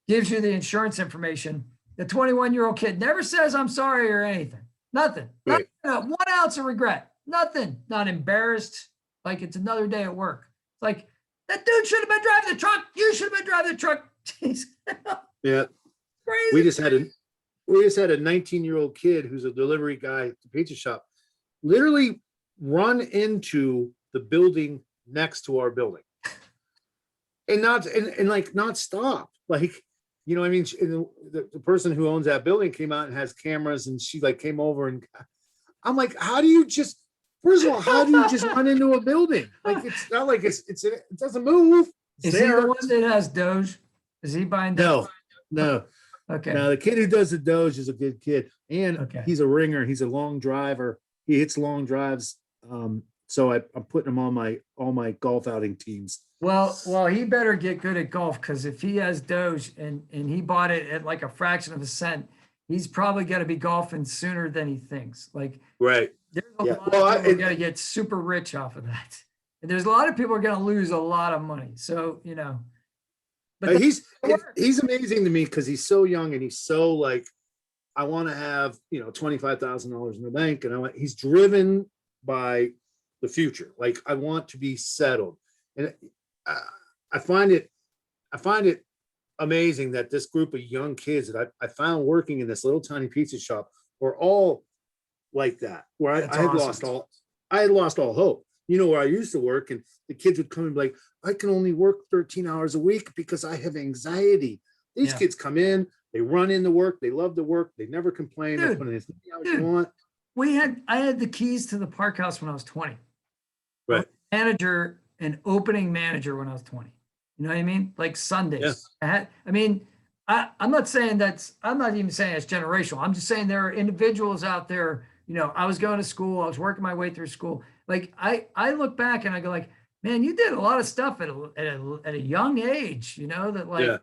Speaker 1: gives you the insurance information. The 21-year-old kid never says, I'm sorry or anything. Nothing.
Speaker 2: Right.
Speaker 1: Not 1 ounce of regret. Nothing. Not embarrassed. Like it's another day at work. It's like, that dude should have been driving the truck. You should have been driving the truck. Jeez.
Speaker 2: Yeah.
Speaker 1: Crazy.
Speaker 2: We just had a 19-year-old kid who's a delivery guy at the pizza shop literally run into the building next to our building and not stop. Like, you know what I mean? The person who owns that building came out and has cameras, and she like came over, and I'm like, first of all, how do you just run into a building? Like, it's not like it doesn't move.
Speaker 1: Is he the one that has Doge? Is he buying Doge?
Speaker 2: No.
Speaker 1: Okay.
Speaker 2: Now the kid who does the Doge is a good kid, and he's a ringer. He's a long driver. He hits long drives. So I'm putting him on all my golf outing teams.
Speaker 1: Well, he better get good at golf, because if he has Doge and he bought it at like a fraction of a cent, he's probably going to be golfing sooner than he thinks. Like,
Speaker 2: right.
Speaker 1: There's a lot of people are going to get super rich off of that. And there's a lot of people are going to lose a lot of money. So, you know,
Speaker 2: but he's amazing to me because he's so young and he's so like, I want to have, you know, $25,000 in the bank, and he's driven by the future. Like, I want to be settled. And I find it amazing that this group of young kids that I found working in this little tiny pizza shop were all like that, where I had lost all hope. You know, where I used to work, and the kids would come and be like, I can only work 13 hours a week because I have anxiety. These kids come in, they run into work, they love the work, they never complain. They put in as many hours you want.
Speaker 1: I had the keys to the park house when I was 20.
Speaker 2: Right.
Speaker 1: Manager and opening manager when I was 20. You know what I mean? Like Sundays. Yeah. I'm not saying I'm not even saying it's generational. I'm just saying there are individuals out there. You know, I was going to school, I was working my way through school. Like I look back and I go like, man, you did a lot of stuff at a young age, you know, that like,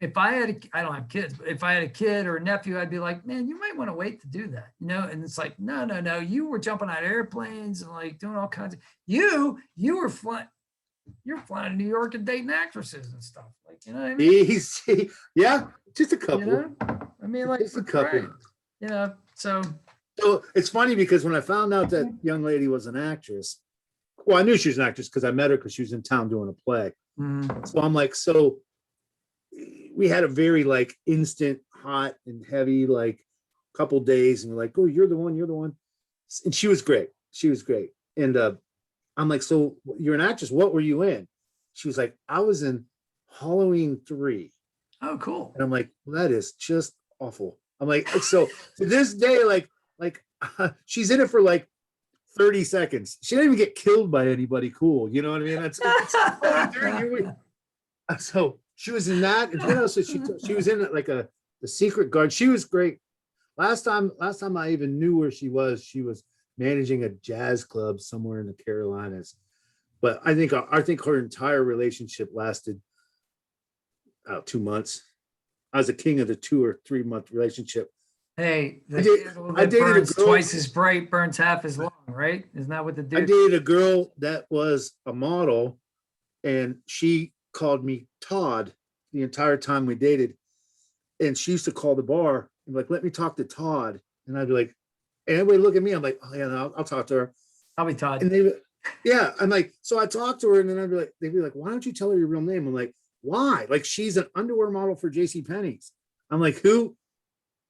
Speaker 1: if I don't have kids, but if I had a kid or a nephew, I'd be like, man, you might want to wait to do that, you know? And it's like, no, you were jumping out of airplanes and like doing all kinds of, you were flying, you're flying to New York and dating actresses and stuff. Like, you know what I mean?
Speaker 2: Yeah, just a couple.
Speaker 1: You know? I mean, like,
Speaker 2: just a couple.
Speaker 1: Right. You know, so
Speaker 2: it's funny because when I found out that young lady was an actress, well, I knew she was an actress because I met her because she was in town doing a play. So I'm like, we had a very like instant, hot and heavy, like couple days, and we're like, oh, you're the one. And she was great. And I'm like, so you're an actress. What were you in? She was like, I was in Halloween 3.
Speaker 1: Oh, cool.
Speaker 2: And I'm like, well, that is just awful. I'm like, so to this day, like she's in it for like 30 seconds. She didn't even get killed by anybody cool. You know what I mean? That's so she was in that. And what else did she was in like the Secret Guard. She was great. Last time I even knew where she was managing a jazz club somewhere in the Carolinas. But I think her entire relationship lasted 2 months. I was a king of the 2 or 3 month relationship.
Speaker 1: Hey,
Speaker 2: I dated
Speaker 1: burns
Speaker 2: a girl,
Speaker 1: twice as bright, burns half as long, right? Isn't that what the dude?
Speaker 2: I dated a girl that was a model, and she called me Todd the entire time we dated. And she used to call the bar and be like, let me talk to Todd. And I'd be like, and everybody look at me. I'm like, oh yeah, no, I'll talk to her.
Speaker 1: I'll be Todd.
Speaker 2: And yeah, I'm like, so I talked to her, and then they'd be like, why don't you tell her your real name? I'm like, why? Like, she's an underwear model for JCPenney's. I'm like, who?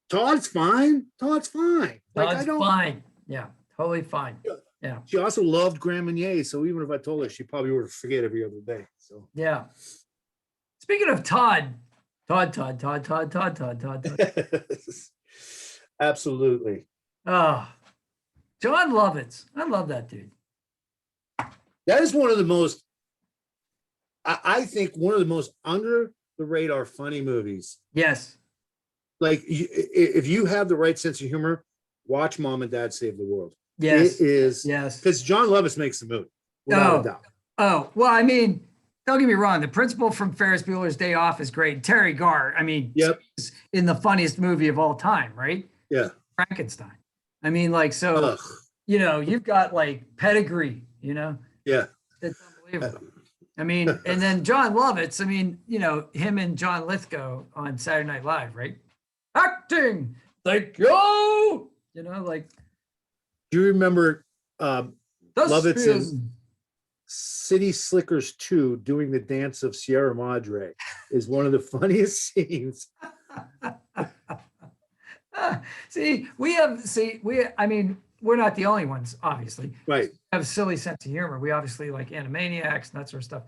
Speaker 2: Todd's fine. Todd's fine. Like,
Speaker 1: Todd's fine. Yeah, totally fine. Yeah.
Speaker 2: She also loved Grand Marnier, so even if I told her, she probably would forget every other day. So
Speaker 1: yeah. Speaking of Todd.
Speaker 2: Absolutely.
Speaker 1: Oh, John Lovitz. I love that dude.
Speaker 2: That is one of the most, I think, one of the most under the radar funny movies.
Speaker 1: Yes.
Speaker 2: Like, if you have the right sense of humor, watch Mom and Dad Save the World.
Speaker 1: Yes.
Speaker 2: It is.
Speaker 1: Yes.
Speaker 2: Because John Lovitz makes the movie, without a doubt.
Speaker 1: Oh, well, I mean, don't get me wrong. The principal from Ferris Bueller's Day Off is great. Terry Garr, I mean,
Speaker 2: yep,
Speaker 1: is in the funniest movie of all time, right?
Speaker 2: Yeah.
Speaker 1: Frankenstein. I mean, like, so,
Speaker 2: Ugh.
Speaker 1: you know, you've got like pedigree, you know?
Speaker 2: Yeah.
Speaker 1: It's unbelievable. I mean, and then John Lovitz, I mean, you know, him and John Lithgow on Saturday Night Live, right? Acting, thank you. You know, like.
Speaker 2: Do you remember Lovitz in City Slickers 2 doing the dance of Sierra Madre is one of the funniest scenes.
Speaker 1: I mean, we're not the only ones, obviously.
Speaker 2: Right.
Speaker 1: We have a silly sense of humor. We obviously like Animaniacs and that sort of stuff.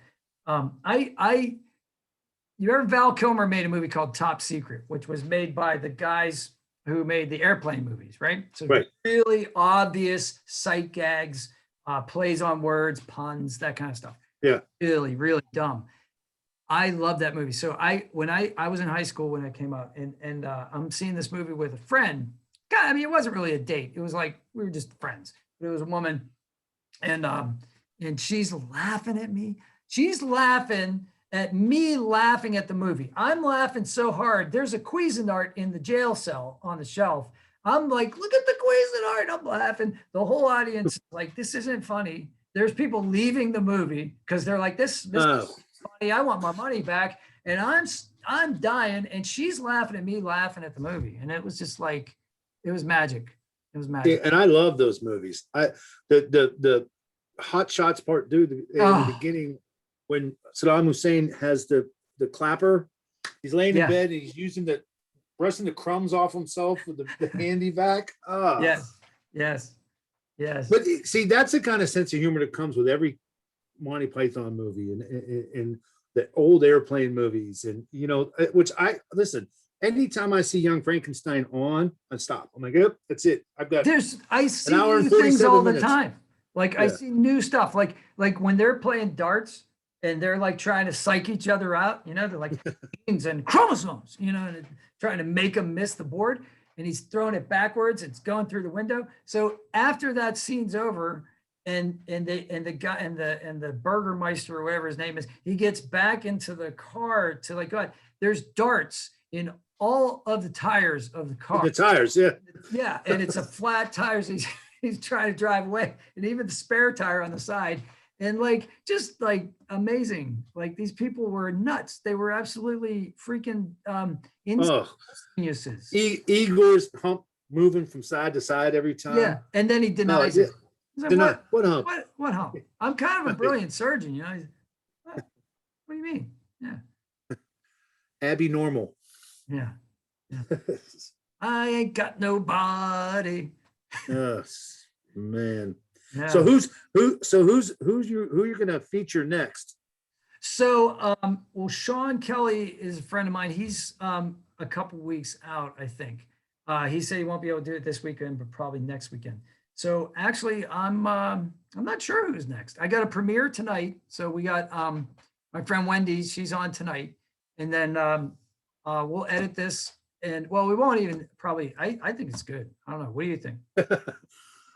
Speaker 1: Val Kilmer made a movie called Top Secret, which was made by the guys who made the airplane movies, right? So
Speaker 2: right.
Speaker 1: Really obvious sight gags, plays on words, puns, that kind of stuff.
Speaker 2: Yeah.
Speaker 1: Really, really dumb. I love that movie. So when I was in high school when it came out, and I'm seeing this movie with a friend. God, I mean, it wasn't really a date. It was like we were just friends. But it was a woman, and she's laughing at me. She's laughing at me laughing at the movie. I'm laughing so hard. There's a Cuisinart in the jail cell on the shelf. I'm like, look at the Cuisinart. I'm laughing. The whole audience is like, this isn't funny. There's people leaving the movie because they're like, this is funny. I want my money back. And I'm dying. And she's laughing at me laughing at the movie. And it was just like, it was magic. It was magic.
Speaker 2: Yeah, and I love those movies. The Hot Shots Part 2 in the beginning, when Saddam Hussein has the clapper, he's laying in bed and he's using brushing the crumbs off himself with the handy vac. Oh.
Speaker 1: Yes.
Speaker 2: But see, that's the kind of sense of humor that comes with every Monty Python movie and the old airplane movies, and you know, which anytime I see Young Frankenstein on, I stop. I'm like, yep, that's it.
Speaker 1: I see new things all the time. Like I see new stuff. Like when they're playing darts and they're like trying to psych each other out, you know, they're like genes and chromosomes, you know, and trying to make them miss the board. And he's throwing it backwards. It's going through the window. So after that scene's over, and the guy and the Burgermeister or whatever his name is, he gets back into the car to like, God, there's darts in all of the tires of the car.
Speaker 2: The tires, yeah.
Speaker 1: Yeah, and it's a flat tires. He's trying to drive away, and even the spare tire on the side. And like, just like amazing. Like these people were nuts. They were absolutely freaking geniuses.
Speaker 2: Igor's hump moving from side to side every time.
Speaker 1: Yeah, and then he denies it. Like,
Speaker 2: what hump?
Speaker 1: What hump? I'm kind of a brilliant surgeon, you know. What do you mean? Yeah.
Speaker 2: Abby Normal.
Speaker 1: Yeah. I ain't got nobody.
Speaker 2: Yes, man.
Speaker 1: Yeah.
Speaker 2: So who you're gonna feature next?
Speaker 1: So well, Sean Kelly is a friend of mine. He's a couple weeks out, I think. He said he won't be able to do it this weekend, but probably next weekend. So actually, I'm not sure who's next. I got a premiere tonight. So we got my friend Wendy, she's on tonight. And then we'll edit this. And well, we won't even probably, I think it's good. I don't know. What do you think?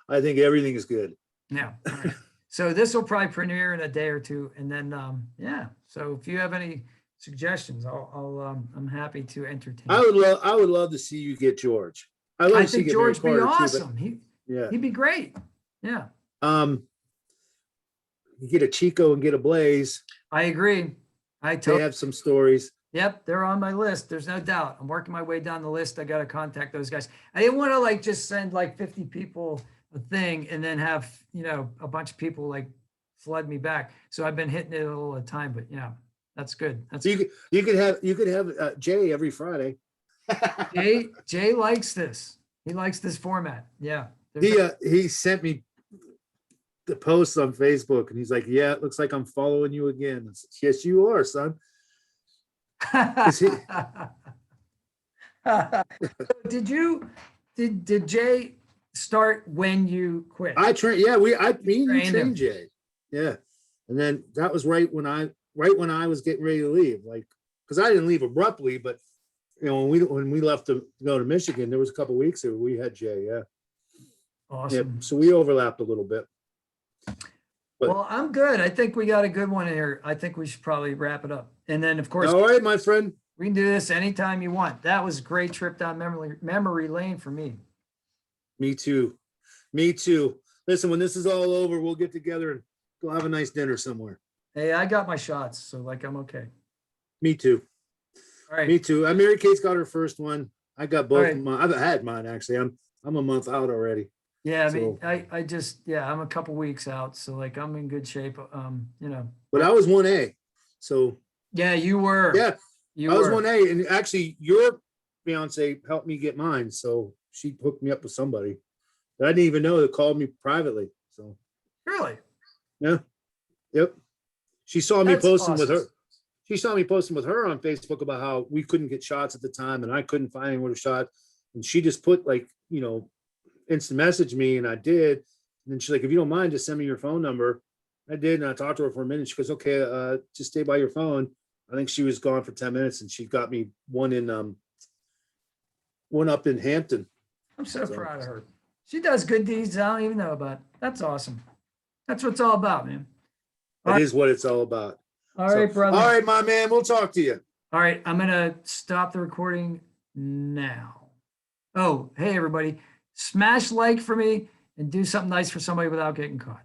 Speaker 2: I think everything is good.
Speaker 1: Yeah. All right. So this will probably premiere in a day or two. And then, yeah. So if you have any suggestions, I'm happy to entertain.
Speaker 2: I would love to see you get George.
Speaker 1: I think George would be awesome.
Speaker 2: Yeah,
Speaker 1: he'd be great. Yeah.
Speaker 2: You get a Chico and get a Blaze.
Speaker 1: I agree.
Speaker 2: They have some stories.
Speaker 1: Yep, they're on my list. There's no doubt. I'm working my way down the list. I got to contact those guys. I didn't want to like just send like 50 people a thing and then have, a bunch of people like flood me back. So I've been hitting it all the time, but yeah, that's good. That's
Speaker 2: you could have Jay every Friday.
Speaker 1: Jay likes this. He likes this format. Yeah.
Speaker 2: He sent me the post on Facebook and he's like, yeah, it looks like I'm following you again. I said, yes, you are, son.
Speaker 1: Did Jay start when you quit?
Speaker 2: I trained, yeah, you
Speaker 1: trained
Speaker 2: trained Jay. Yeah. And then that was right when I was getting ready to leave, like, because I didn't leave abruptly, but when we left to go to Michigan, there was a couple of weeks that we had Jay. Yeah.
Speaker 1: Awesome.
Speaker 2: Yeah, so we overlapped a little bit. But,
Speaker 1: well, I'm good. I think we got a good one here. I think we should probably wrap it up. And then, of course,
Speaker 2: all right, my friend.
Speaker 1: We can do this anytime you want. That was a great trip down memory lane for me.
Speaker 2: Me too. Me too. Listen, when this is all over, we'll get together and go have a nice dinner somewhere.
Speaker 1: Hey, I got my shots, so like I'm okay.
Speaker 2: Me too.
Speaker 1: All right.
Speaker 2: Me too. Mary Kate's got her first one. I got both
Speaker 1: right.
Speaker 2: of mine. I've had mine actually. I'm a month out already.
Speaker 1: Yeah, I mean, I just I'm a couple weeks out, so like I'm in good shape.
Speaker 2: But I was 1A, so
Speaker 1: yeah, you were.
Speaker 2: Yeah, I was 1A, and actually, your fiance helped me get mine, so she hooked me up with somebody that I didn't even know that called me privately. So
Speaker 1: really,
Speaker 2: yeah, yep. She saw me posting
Speaker 1: awesome.
Speaker 2: with her. She saw me posting with her on Facebook about how we couldn't get shots at the time, and I couldn't find anyone to shot, and she just put like instant message me, and I did. And then she's like, if you don't mind, just send me your phone number. I did, and I talked to her for a minute. She goes, okay, just stay by your phone. I think she was gone for 10 minutes, and she got me one up in Hampton.
Speaker 1: I'm so proud of her. She does good deeds I don't even know about. That's awesome. That's what it's all about, man.
Speaker 2: That is what it's all about.
Speaker 1: All right, brother.
Speaker 2: All right, my man. We'll talk to you.
Speaker 1: All right, I'm gonna stop the recording now. Oh, hey everybody. Smash like for me and do something nice for somebody without getting caught.